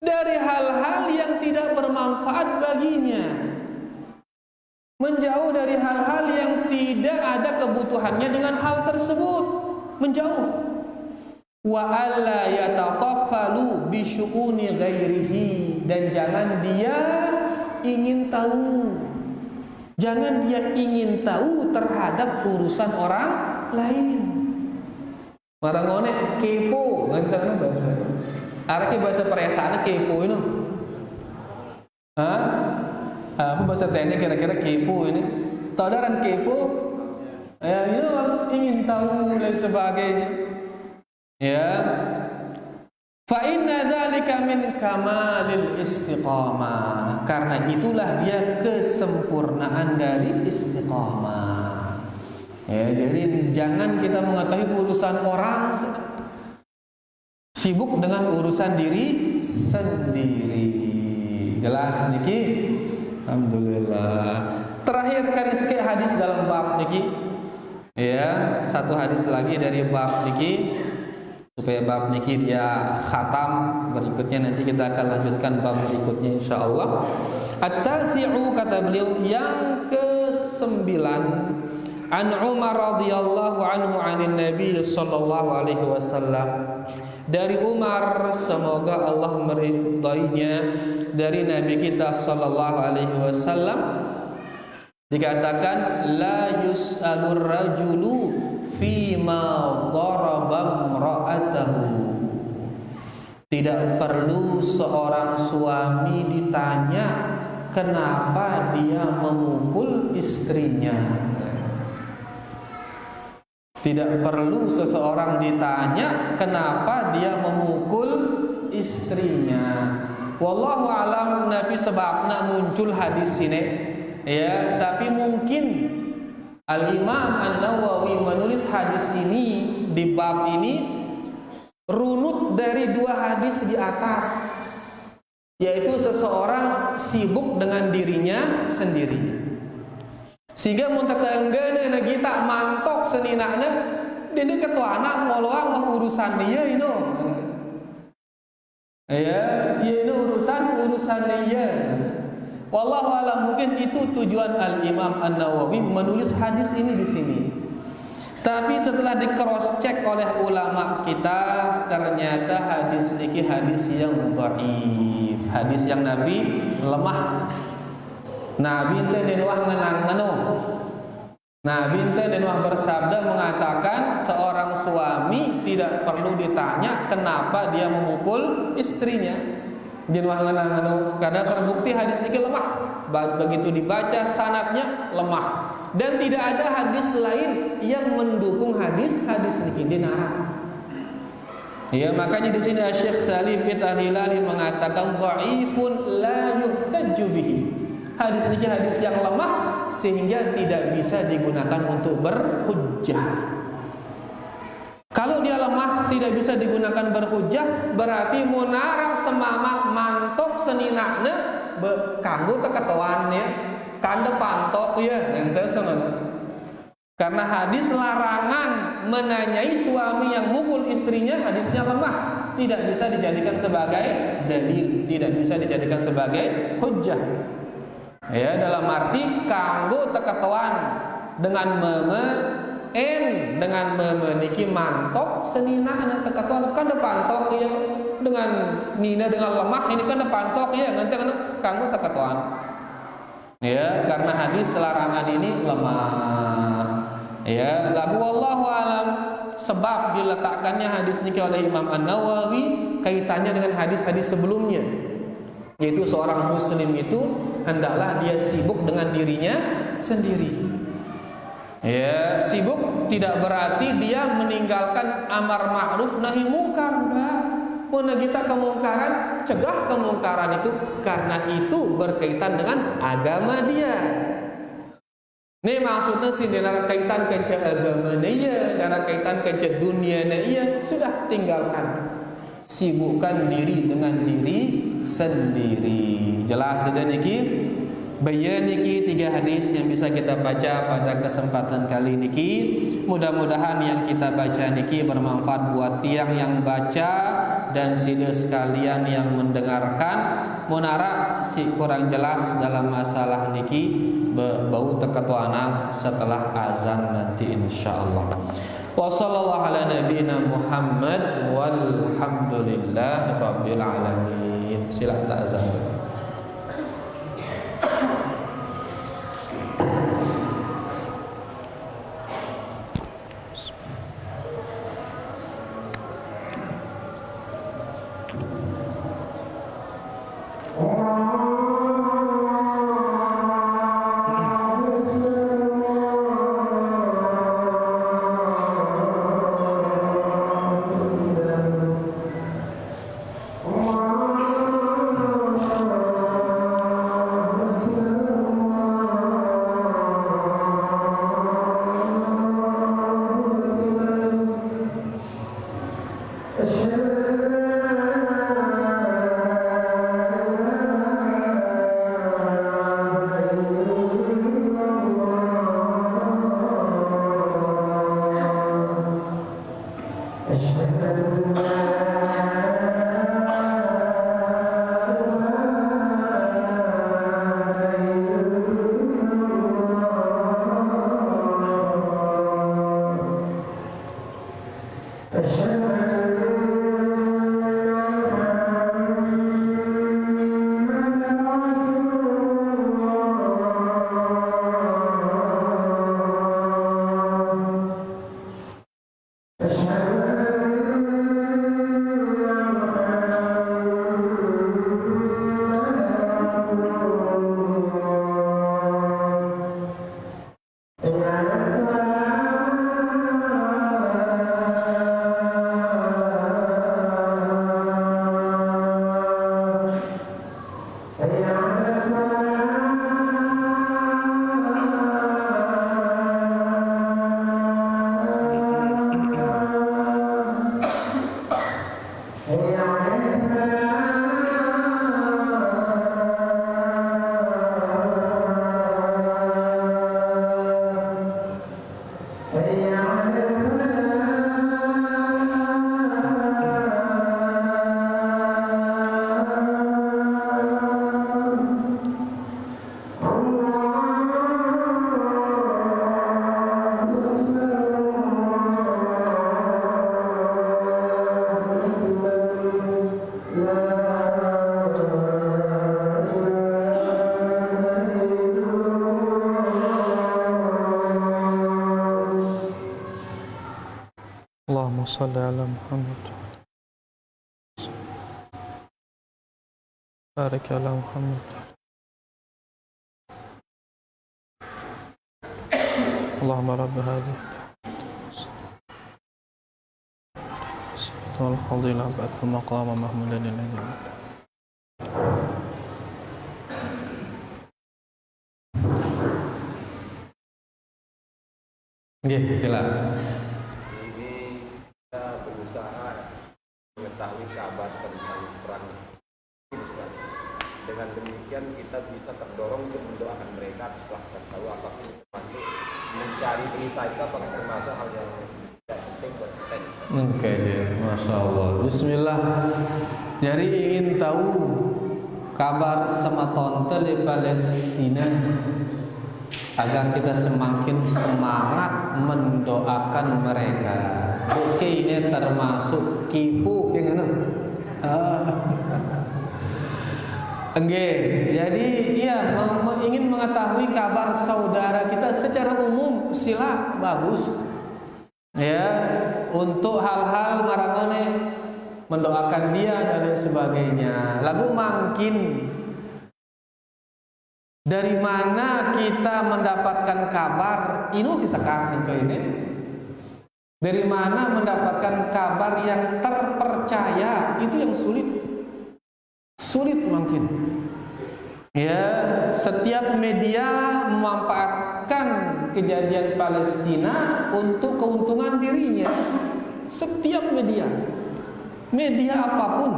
dari hal-hal yang tidak bermanfaat baginya, menjauh dari hal-hal yang tidak ada kebutuhannya dengan hal tersebut, menjauh. Wa alla yatataffalu bi syu'uni ghairihi, dan jangan dia ingin tahu, jangan dia ingin tahu terhadap urusan orang lain. Marang ngone kepo, ngenteng bahasa. Arti bahasa perasaan kepo itu. Apa bahasa tanya kira-kira kepo ini? Taudaran kepo? Ya, itu ingin tahu dan sebagainya. Ya. Fa inna dzalika min kamalil istiqamah, karena itulah dia kesempurnaan dari istiqamah. Ya, jadi jangan kita mengetahui urusan orang, sibuk dengan urusan diri sendiri. Jelas niki? Alhamdulillah. Terakhir kan sekali hadis dalam bab niki. Ya, satu hadis lagi dari bab niki, supaya bab niki dia khatam. Berikutnya nanti kita akan lanjutkan bab berikutnya insyaallah. At-tasi'u, kata beliau yang ke-9, an Umar radhiyallahu anhu anin Nabi sallallahu alaihi wasallam, dari Umar semoga Allah meridainya, dari Nabi kita sallallahu alaihi wasallam, dikatakan la yus'alur rajulu fima daraba imra'atahu, Tidak perlu seorang suami ditanya kenapa dia memukul istrinya. Tidak perlu seseorang ditanya kenapa dia memukul istrinya. Wallahu alam nabi sebabna muncul hadis ini, ya, tapi mungkin Al-Imam An-Nawawi menulis hadis ini di bab ini runut dari dua hadis di atas, yaitu seseorang sibuk dengan dirinya sendiri, sehingga muntakanggana kita mantok seninana dini ketua anak ngoloang mah urusan dia ini, ya ini urusan dia. Wallahu alam, mungkin itu tujuan Al-Imam An-Nawawi menulis hadis ini di sini. Tapi setelah di cross check oleh ulama kita, ternyata hadis ini hadis yang dhaif, hadis yang Nabi lemah. Nabi teh denuah ngenang-ngenu. Nabi teh denuah bersabda mengatakan seorang suami tidak perlu ditanya kenapa dia memukul istrinya. Denuah ngenang-ngenu karena terbukti hadis ini lemah. Begitu dibaca sanadnya lemah. Dan tidak ada hadis lain yang mendukung hadis ini dinara. Ya, makanya di sini Syekh Salim bin Al-Hilali mengatakan dhaifun la yuhtajju bihi. Hadis ini hadis yang lemah sehingga tidak bisa digunakan untuk berhujjah. Kalau dia lemah tidak bisa digunakan berhujjah, berarti munara semama mantok seninakna kanggo teketoan ya. Kanda pantok ya, ente soalnya. Karena hadis larangan menanyai suami yang mukul istrinya, hadisnya lemah, tidak bisa dijadikan sebagai dalil, tidak bisa dijadikan sebagai hujjah. Ya, dalam arti kanggo teketoan dengan dengan memeniki mantok senina anak teketoan kan pantok ya, dengan nina dengan lemah ini kan pantok ya, nanti kan kanggo teketoan. Ya, karena hadis larangan ini lemah. Ya, lagu wallahu alam sebab diletakkannya hadis ini oleh Imam An-Nawawi kaitannya dengan hadis-hadis sebelumnya, yaitu seorang muslim itu hendaklah dia sibuk dengan dirinya sendiri. Ya, sibuk tidak berarti dia meninggalkan amar ma'ruf nahi mungkar, enggak. Puna kita kemungkaran, cegah kemungkaran itu karena itu berkaitan dengan agama dia. Ini maksudnya sih dengan kaitan ke agama dia, dengan kaitan ke dunia dia, sudah tinggalkan. Sibukkan diri dengan diri sendiri. Jelas sudah niki? Bayan niki 3 hadis yang bisa kita baca pada kesempatan kali niki. Mudah-mudahan yang kita baca niki bermanfaat buat tiang yang baca dan sida sekalian yang mendengarkan. Munara si kurang jelas dalam masalah niki bau tekatuanan setelah azan nanti insyaallah. Wa sallallahu ala nabiyyina Muhammad walhamdulillahi rabbil alamin. Silakan azan. Allahumma shalli ala Muhammad barik ala Muhammad. Allahumma rabb hadhihi wal fadila ba'th maqama mahmudan alladhi. Nggih, silakan. Ini kita berusaha mengetahui kabar tentang perang Ustaz. Dengan demikian kita bisa terdorong untuk mendoakan mereka setelah tahu apakah itu termasuk mencari berita itu apakah termasuk hal yang tidak penting buat kita. Oke, Masya Allah. Bismillah. Jadi ingin tahu kabar sematonte di Palestina agar kita semakin semangat mendoakan mereka. Oke, ini termasuk kipu yang anu. Enggak. Jadi iya ingin mengetahui kabar saudara kita secara umum sila bagus. Ya, untuk hal-hal marangone mendoakan dia dan lain sebagainya. Lagu makin dari mana kita mendapatkan kabar ini si sekarang ini? Dari mana mendapatkan kabar yang terpercaya? Itu yang sulit mungkin. Ya, setiap media memanfaatkan kejadian Palestina untuk keuntungan dirinya. Setiap media apapun,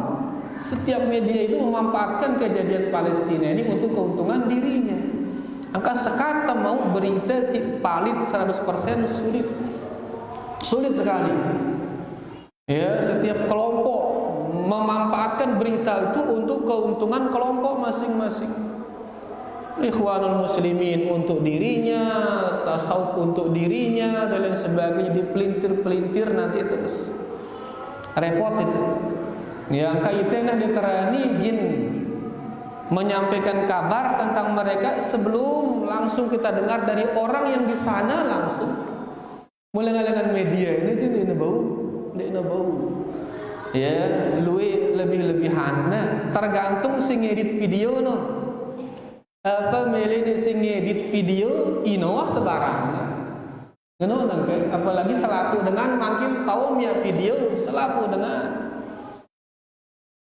setiap media itu memanfaatkan kejadian Palestina ini untuk keuntungan dirinya. Angka sekata mau berita si palit 100% sulit sekali. Ya, setiap kelompok memanfaatkan berita itu untuk keuntungan kelompok masing-masing. Ikhwanul muslimin untuk dirinya, tasawuf untuk dirinya dan lain sebagainya, dipelintir-pelintir nanti terus repot itu. Yang kaitannya diterani jin menyampaikan kabar tentang mereka sebelum langsung kita dengar dari orang yang di sana langsung. Mulai dengan media ini tuh dia bau. Ya, lebih-lebihan. Nah, tergantung sing edit video no. Apa milih sing edit video inowa sebarang. Ngono nangke, apalagi selaku dengan makin tahu mia video selaku dengan.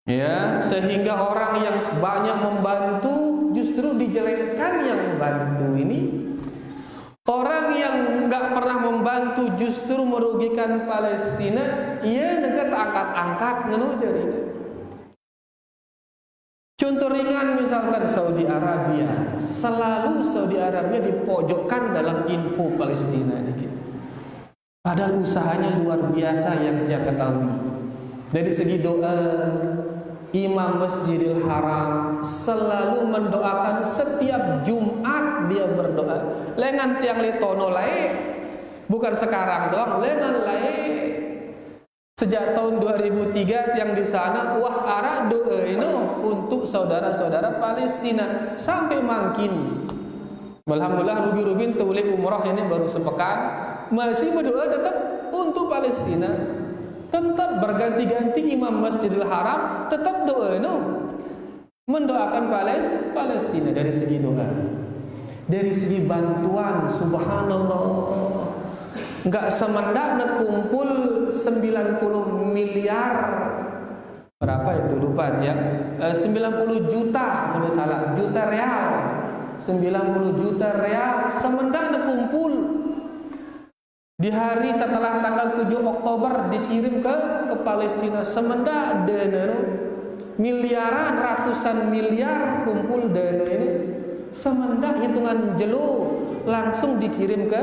Ya, sehingga orang yang banyak membantu justru dijelekkan yang membantu ini. Orang yang enggak pernah membantu justru merugikan Palestina, ia negara angkat-angkat ngono jadinya. Contoh ringan misalkan Saudi Arabia, selalu Saudi Arabia dipojokkan dalam info Palestina ini. Padahal usahanya luar biasa yang dia ketahui. Dari segi doa, Imam Masjidil Haram selalu mendoakan setiap Jumat dia berdoa. Lengan tiang litono lae, bukan sekarang doang, lengan lae. Sejak tahun 2003 yang di sana wah arah doa ini untuk saudara-saudara Palestina sampai makin. Alhamdulillah Ruby tulis umrah ini baru sepekan masih berdoa tetap untuk Palestina. Tetap berganti-ganti Imam Masjidil Haram tetap doa ini mendoakan Palestina dari segi doa. Dari segi bantuan subhanallah. Enggak semendak kumpul 90 miliar berapa itu lupa ya 90 juta kalau salah juta real 90 juta real semendak kumpul di hari setelah tanggal 7 Oktober dikirim ke Palestina semendak dana miliaran ratusan miliar kumpul dana ini semendak hitungan jelo langsung dikirim ke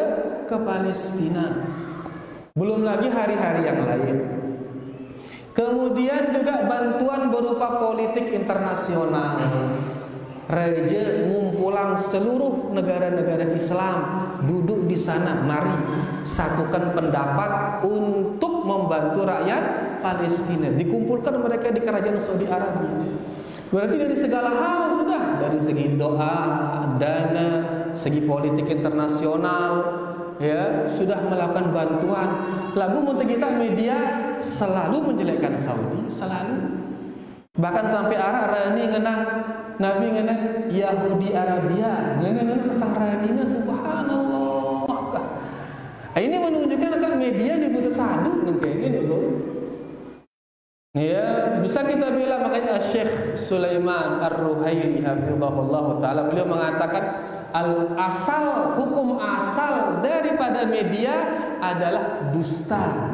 Palestina. Belum lagi hari-hari yang lain. Kemudian juga bantuan berupa politik internasional. Raja ngumpulang seluruh negara-negara Islam duduk di sana, mari satukan pendapat untuk membantu rakyat Palestina. Dikumpulkan mereka di kerajaan Saudi Arabia. Berarti dari segala hal sudah, dari segi doa, dana, segi politik internasional, ya sudah melakukan bantuan. Lagu muntah kita media selalu menjelekkan Saudi, selalu. Bahkan sampai Arab rani ngenang Nabi ngenang Yahudi Arabia, ngenang kesang raninya, subhanallah. Ini menunjukkan akan media dibutuh sadu nengke ini ya, bisa kita bilang. Makanya Syekh Sulaiman Ar-Ruhaili hafizahullah taala, beliau mengatakan asal hukum asal daripada media adalah dusta.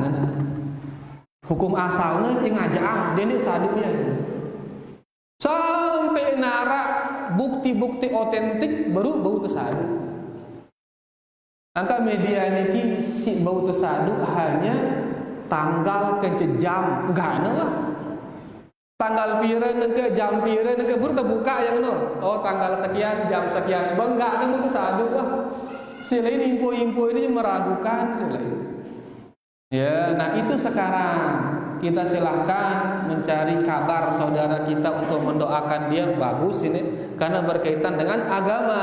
Hukum asalnya yang ngajak denek sadu ya. Sampai narak bukti-bukti otentik baru bau tersadu. Angka media niki si bau tersadu hanya tanggal ke jam enggak ada lah. Tanggal pira ke jam pira ke baru terbuka yang no. Oh tanggal sekian jam sekian bang enggak ada bau tersadu lah. Selain info-info ini meragukan selain. Ya, nah itu sekarang kita silahkan mencari kabar saudara kita untuk mendoakan dia, bagus ini karena berkaitan dengan agama.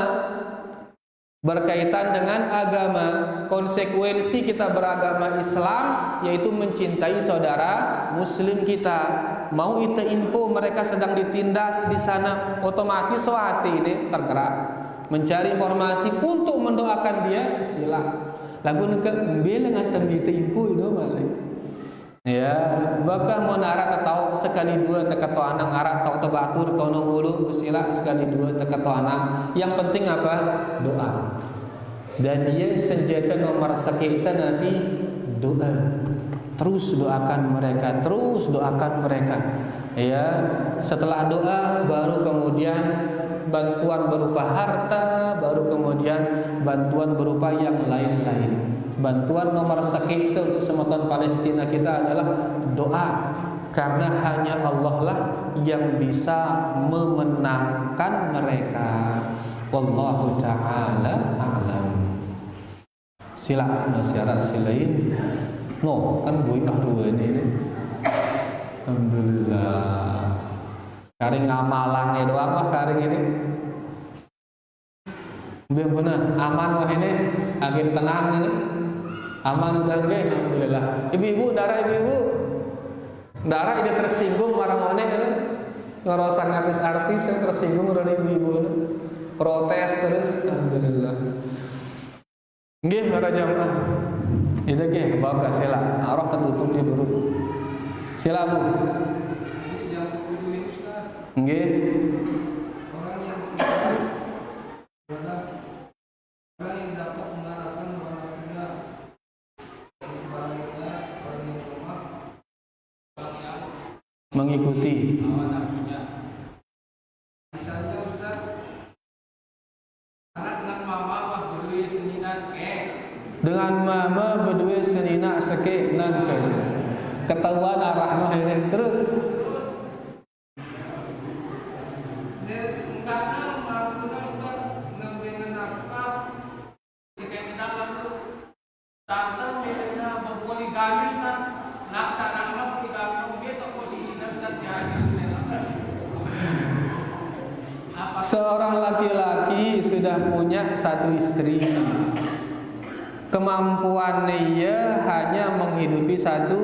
Berkaitan dengan agama, konsekuensi kita beragama Islam yaitu mencintai saudara muslim kita. Mau itu info mereka sedang ditindas di sana, otomatis hati ini tergerak mencari informasi untuk mendoakan dia, silakan. Lagu nengke dengan tembita info itu malah. Ya, bakal mau narak tahu sekali dua teka toanang arak tahu tebatur tonong ulu sila sekali dua teka toanang. Yang penting apa? Doa. Dan dia senjata nomor kita Nabi doa. Terus doakan mereka, terus doakan mereka. Ya, setelah doa baru kemudian bantuan berupa harta, baru kemudian bantuan berupa yang lain-lain. Bantuan nomor kita untuk sematan Palestina kita adalah doa, karena hanya Allah lah yang bisa memenangkan mereka. Wallahu ta'ala a'lam. Sila masyarakat silain. No, kan gue dua ini. Alhamdulillah. Karing ngamalannya doang mah karing ini. Biar benar aman wah ini, akhir tenang ini. Aman sudah enggak, alhamdulillah. Ibu-ibu, darah ide tersinggung marang one ini. Ngerasa ngapis artis yang tersinggung orang ibu-ibu ini. Protes terus, alhamdulillah. Nggih para jamaah. Ide ke bawa sila, arah tertutup ya buru. Sila Bu. Nggih. Mengikuti. Misalnya Ustaz, anak dengan mama berdua senina seke. Dengan mama berdua senina seke nan ketahuan arah ini terus. Seorang laki-laki sudah punya satu istri. Kemampuannya ia hanya menghidupi satu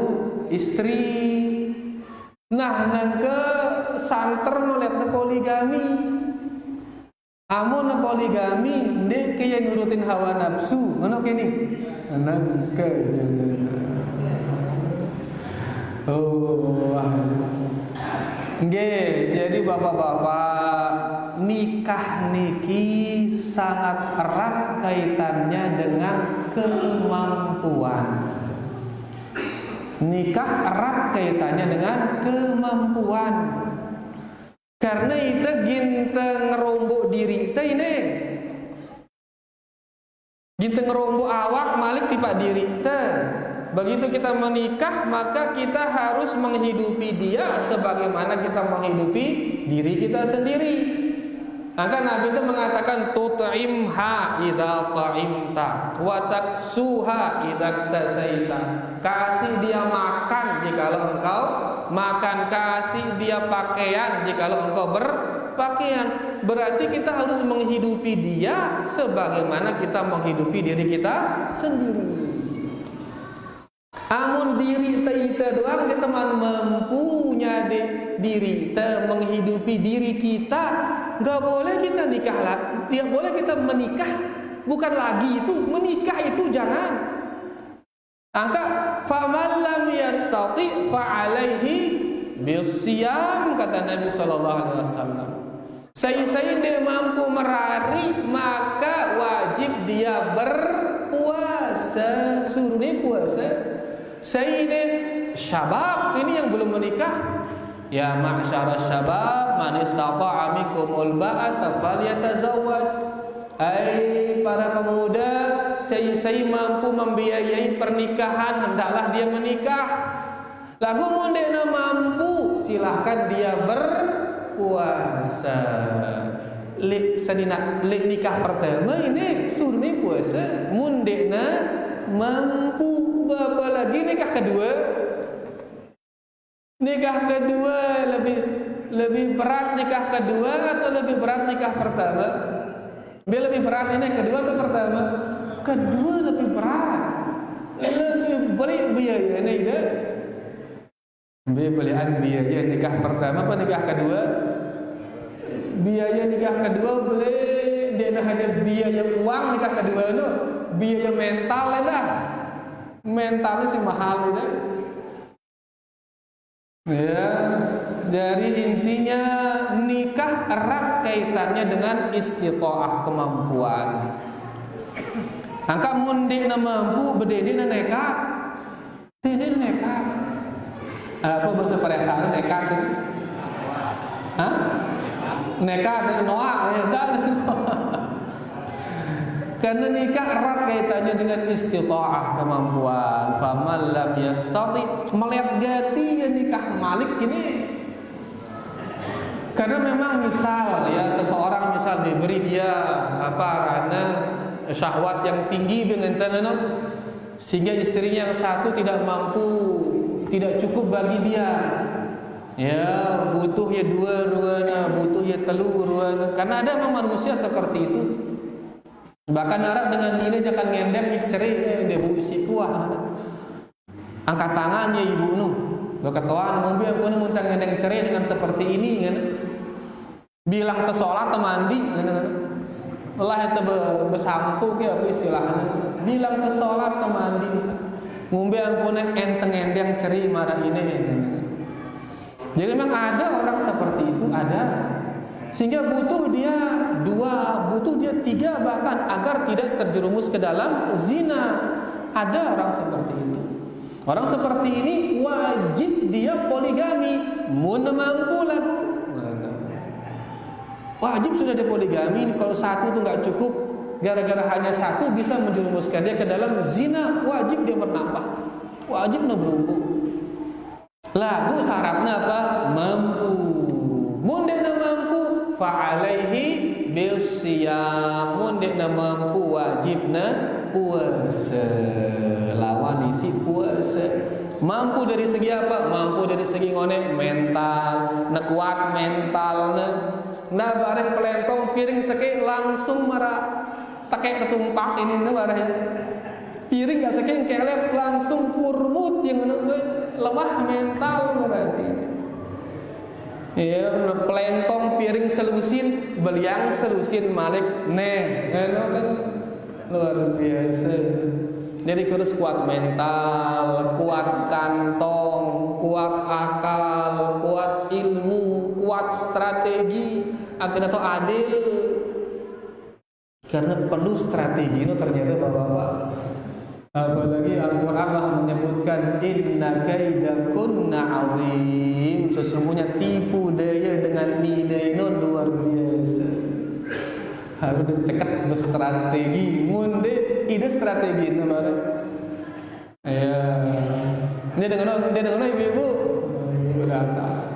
istri. Nah, nangke santer melihat poligami. Amun poligami ndek kaya nurutin hawa nafsu. Ngono kene. Nangke jangan. Oh. Nggih, jadi bapak-bapak, nikah niki sangat erat kaitannya dengan kemampuan. Nikah erat kaitannya dengan kemampuan. Karena itu ginta ngerombok diri teh ini. Ginta ngerombok awak malik tipa diri teh. Begitu kita menikah, maka kita harus menghidupi dia sebagaimana kita menghidupi diri kita sendiri. Maka Nabi itu mengatakan tut'imha idza ta'imta wa taksuha idza tasaita. Kasih dia makan jikalau engkau makan, kasih dia pakaian jikalau engkau berpakaian. berarti kita harus menghidupi dia sebagaimana kita menghidupi diri kita sendiri. Amun diri kita doang dia teman mempunya diri kita menghidupi diri kita, nggak boleh kita nikah lah, tidak boleh kita menikah. Bukan lagi itu menikah itu jangan. Angka faman lam yastati fa alaihi bisyam, kata Nabi sallallahu alaihi wasallam. Saya dia mampu merari maka wajib dia berpuasa, suruh dia puasa. Sayyidin syabab ini yang belum menikah, ya ma'syara syabab man istata'a minkumul ba'ata falyatazawwaj. Hai para pemuda, saya mampu membiayai pernikahan, hendaklah dia menikah. Lagu mundekna mampu, silahkan dia berpuasa. Sedina nikah pertama ini suruh nih puasa, mundekna mampu. Apalagi nikah kedua. Nikah kedua lebih berat nikah kedua atau lebih berat nikah pertama? Biar lebih berat ini kedua atau pertama? Kedua lebih berat. Lebih beli biaya ini deh. Belian biaya nikah pertama apa nikah kedua? Biaya nikah kedua beli dia hanya biaya uang, nikah kedua itu biaya mental dah. Mentalnya sih mahal itu. Ya, dari intinya nikah erat kaitannya dengan istita'ah, kemampuan. Angka mundi na mampu bedede na nekat. Dede nekat. Apa bahasa perasaan nekat itu? Hah? Nekat noak ya, karena nikah erat kaitannya dengan istita'ah, kemampuan. Faman lam yastati, melihat gati ya nikah malik ini. Karena memang misal ya seseorang misal diberi dia karena syahwat yang tinggi dengan tanah, sehingga istrinya yang satu tidak mampu, tidak cukup bagi dia. Ya butuh ya dua ruana, butuh ya telu ruana. Karena ada memang manusia seperti itu. Bahkan Arab dengan ini jangan ngendem ceri debu isi kuah. Angkat tangannya ibu nu. Lo ketuaan ngombe aku nu muntang ngendeng ceri dengan seperti ini kan. Bilang te salat te mandi kan. Allah itu besampu ke apa istilahnya. Bilang te salat te mandi. Ngombe ampun enteng ngendeng ceri marah ini kan. Jadi memang ada orang seperti itu, ada. Sehingga butuh dia 2, butuh dia 3 bahkan agar tidak terjerumus ke dalam zina. Ada orang seperti itu. Orang seperti ini wajib dia poligami, mun mampu lagu. Wajib sudah dia poligami. Kalau satu itu nggak cukup, gara-gara hanya satu bisa menjerumuskan dia ke dalam zina. Wajib dia menambah, wajib berumbu. Lagu syaratnya apa? Mampu. Mun dia mampu, fa'alaihi bisyam. Mun dia mampu, wajibna puasa. Lawan isi puasa. Mampu dari segi apa? Mampu dari segi ngone mental, kuat mentalna. Nah bareng pelentong piring sekek langsung marah pakai ketumpak ini bareng piring gak sekek kelep langsung kurmut yang lemah mental berarti. Ya, pelentong piring selusin, beliang selusin malik neh, kan luar biasa. Jadi harus kuat mental, kuat kantong, kuat akal, kuat ilmu, kuat strategi, agar atau adil. Karena perlu strategi itu ternyata bapak-bapak. Apalagi Al-Quran menyebutkan inna kaidakunna azim, sesungguhnya tipu daya dengan nilai itu luar biasa. Harus dicekat berstrategi, munde ide strategi itu baru. Ya, dia dengan ibu-ibu di atas.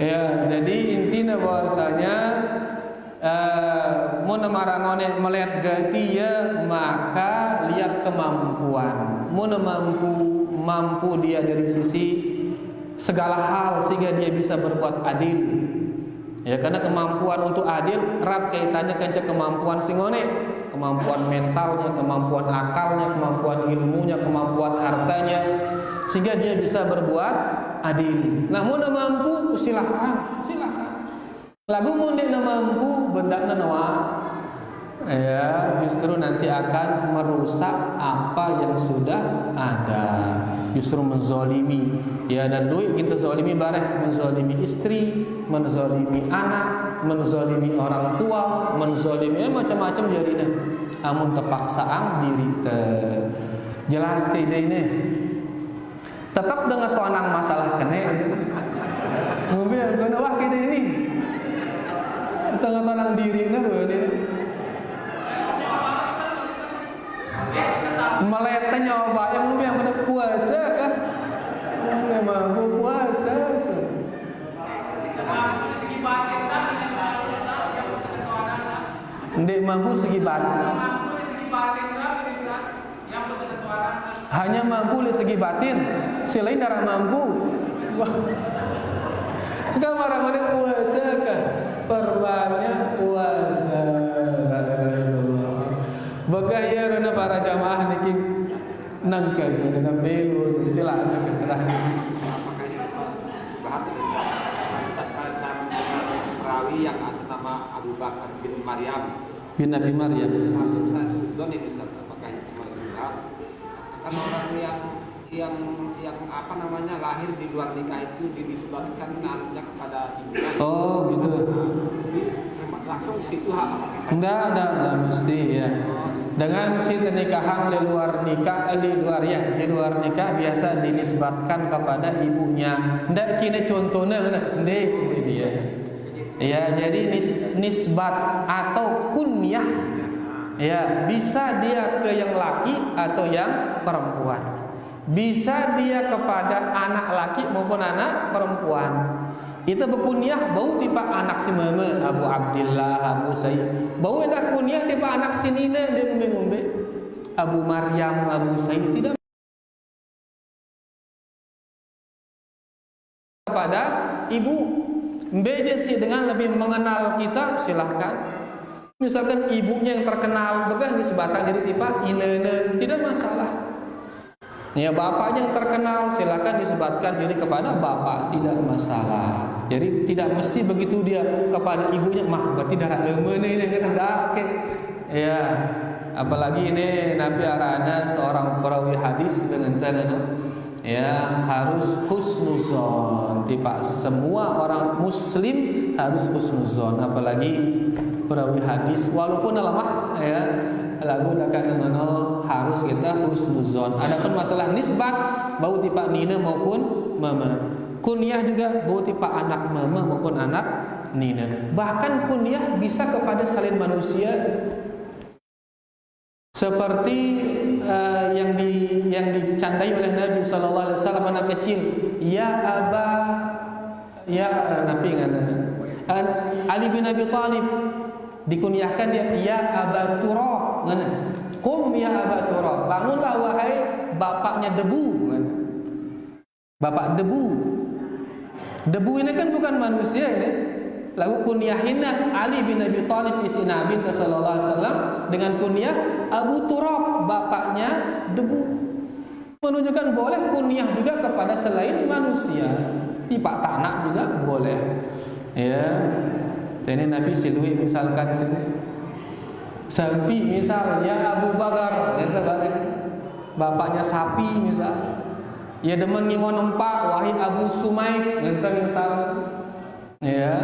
Ya, jadi intinya bahwasanya mun marangone melihat gati ya maka lihat kemampuan. Mun mampu dia dari sisi segala hal sehingga dia bisa berbuat adil. Ya, karena kemampuan untuk adil erat kaitannya dengan kemampuan singone, kemampuan mentalnya, kemampuan akalnya, kemampuan ilmunya, kemampuan hartanya, sehingga dia bisa berbuat adil. Namun mampu silahkan. Lagu mundik mampu benda nawa, ya justru nanti akan merusak apa yang sudah ada, justru menzolimi. Ya, dan duit kita zolimi bareh, menzolimi istri, menzolimi anak, menzolimi orang tua, menzolimi macam-macam jadinya. Amun terpaksaan diri jelas ke ide ini. Tetap dengan tuanang masalah kene. Mobil guna wah kita ini. Tengah-tengah diri ini. Melete nyoba yang lebih yang kena puasa kah? Memang puasa. Ndek mampu segi batin. Hanya mampu dari segi batin, selain darah mampu. Enggak marah-marah puasa kah? Perbanyak puasa. Bagaya rana para jamaah niki nangka jadi belu silakan kerah. Perawi yang atas nama Abu Bakar bin Maryam bin Nabi Maryam. Maksud saya sudon itu apakah itu maksudnya? Kan orang yang apa namanya lahir di luar nikah itu dinisbatkan anaknya kepada ibunya. Oh gitu. Langsung situ hak. Enggak mesti ya. Dengan si pernikahan di luar nikah biasa dinisbatkan kepada ibunya. Ndak kini contohnya ndek dia. Ya, jadi nisbat atau kunyah ya bisa dia ke yang laki atau yang perempuan. Bisa dia kepada anak laki maupun anak perempuan. Itu berkunyah bau tipe anak si mama Abu Abdillah, Abu Sayyid. Bau ada kunyah tipe anak si Nina dia ngombe-ngombe. Abu Maryam, Abu Sayyid tidak kepada ibu. Mbejesi dengan lebih mengenal kita silahkan. Misalkan ibunya yang terkenal, begah disebutkan jadi tipe inene, tidak masalah. Ya, bapaknya yang terkenal silakan disebatkan diri kepada bapak, tidak masalah. Jadi tidak mesti begitu dia kepada ibunya mah berarti darah emene ini hendak. Ya, apalagi ini Nabi arana seorang perawi hadis dengan ya harus husnuzon. Tiba semua orang muslim harus husnuzon, apalagi perawi hadis walaupun lemah ya. Lagu dakan mano harus kita husnuzon. Adapun masalah nisbat bau tipe nina maupun mama. Kunyah juga bau tipe anak mama maupun anak nina. Bahkan kunyah bisa kepada selain manusia. Seperti yang dicandai oleh Nabi sallallahu alaihi wasallam anak kecil, ya Aba ya Nabi Ali bin Abi Thalib dikunyahkan dia ya Aba Turab ngana. Qum ya Aba Turab, bangunlah wahai bapaknya debu ngana. Bapak debu. Debu ini kan bukan manusia ini. Lalu kunyahinna Ali bin Abi Thalib isi Nabi sallallahu alaihi wasallam dengan kunyah Abu Turab, bapaknya debu. Menunjukkan boleh kunyah juga kepada selain manusia. Tiba tanah juga boleh. Ya. Ini Nabi silui misalkan sini. Sapi misalnya Abu Bakar, itu bapaknya sapi misal. Ya demen ngingon empak wahai Abu Sumaik, itu misal. Ya.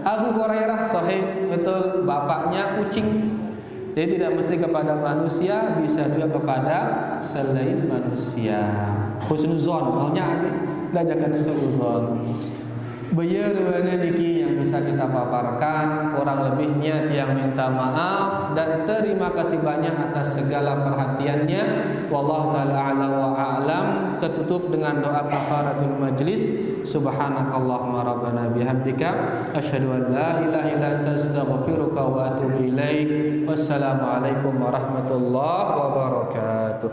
Abu Hurairah sahih betul bapaknya kucing. Jadi tidak mesti kepada manusia, bisa juga kepada selain manusia. Husnuzon maunya belajarkan husnuzon. Bayar mana niki yang bisa kita paparkan, kurang lebihnya tiang minta maaf dan terima kasih banyak atas segala perhatiannya. Wallahu taala a'lam wa a'lam. Ketutup dengan doa kafaratul majlis. Subhanakallahumma rabbana bihamdika asyhadu an la ilaha illa anta astaghfiruka wa atubu ilaik. Wassalamualaikum warahmatullahi wabarakatuh.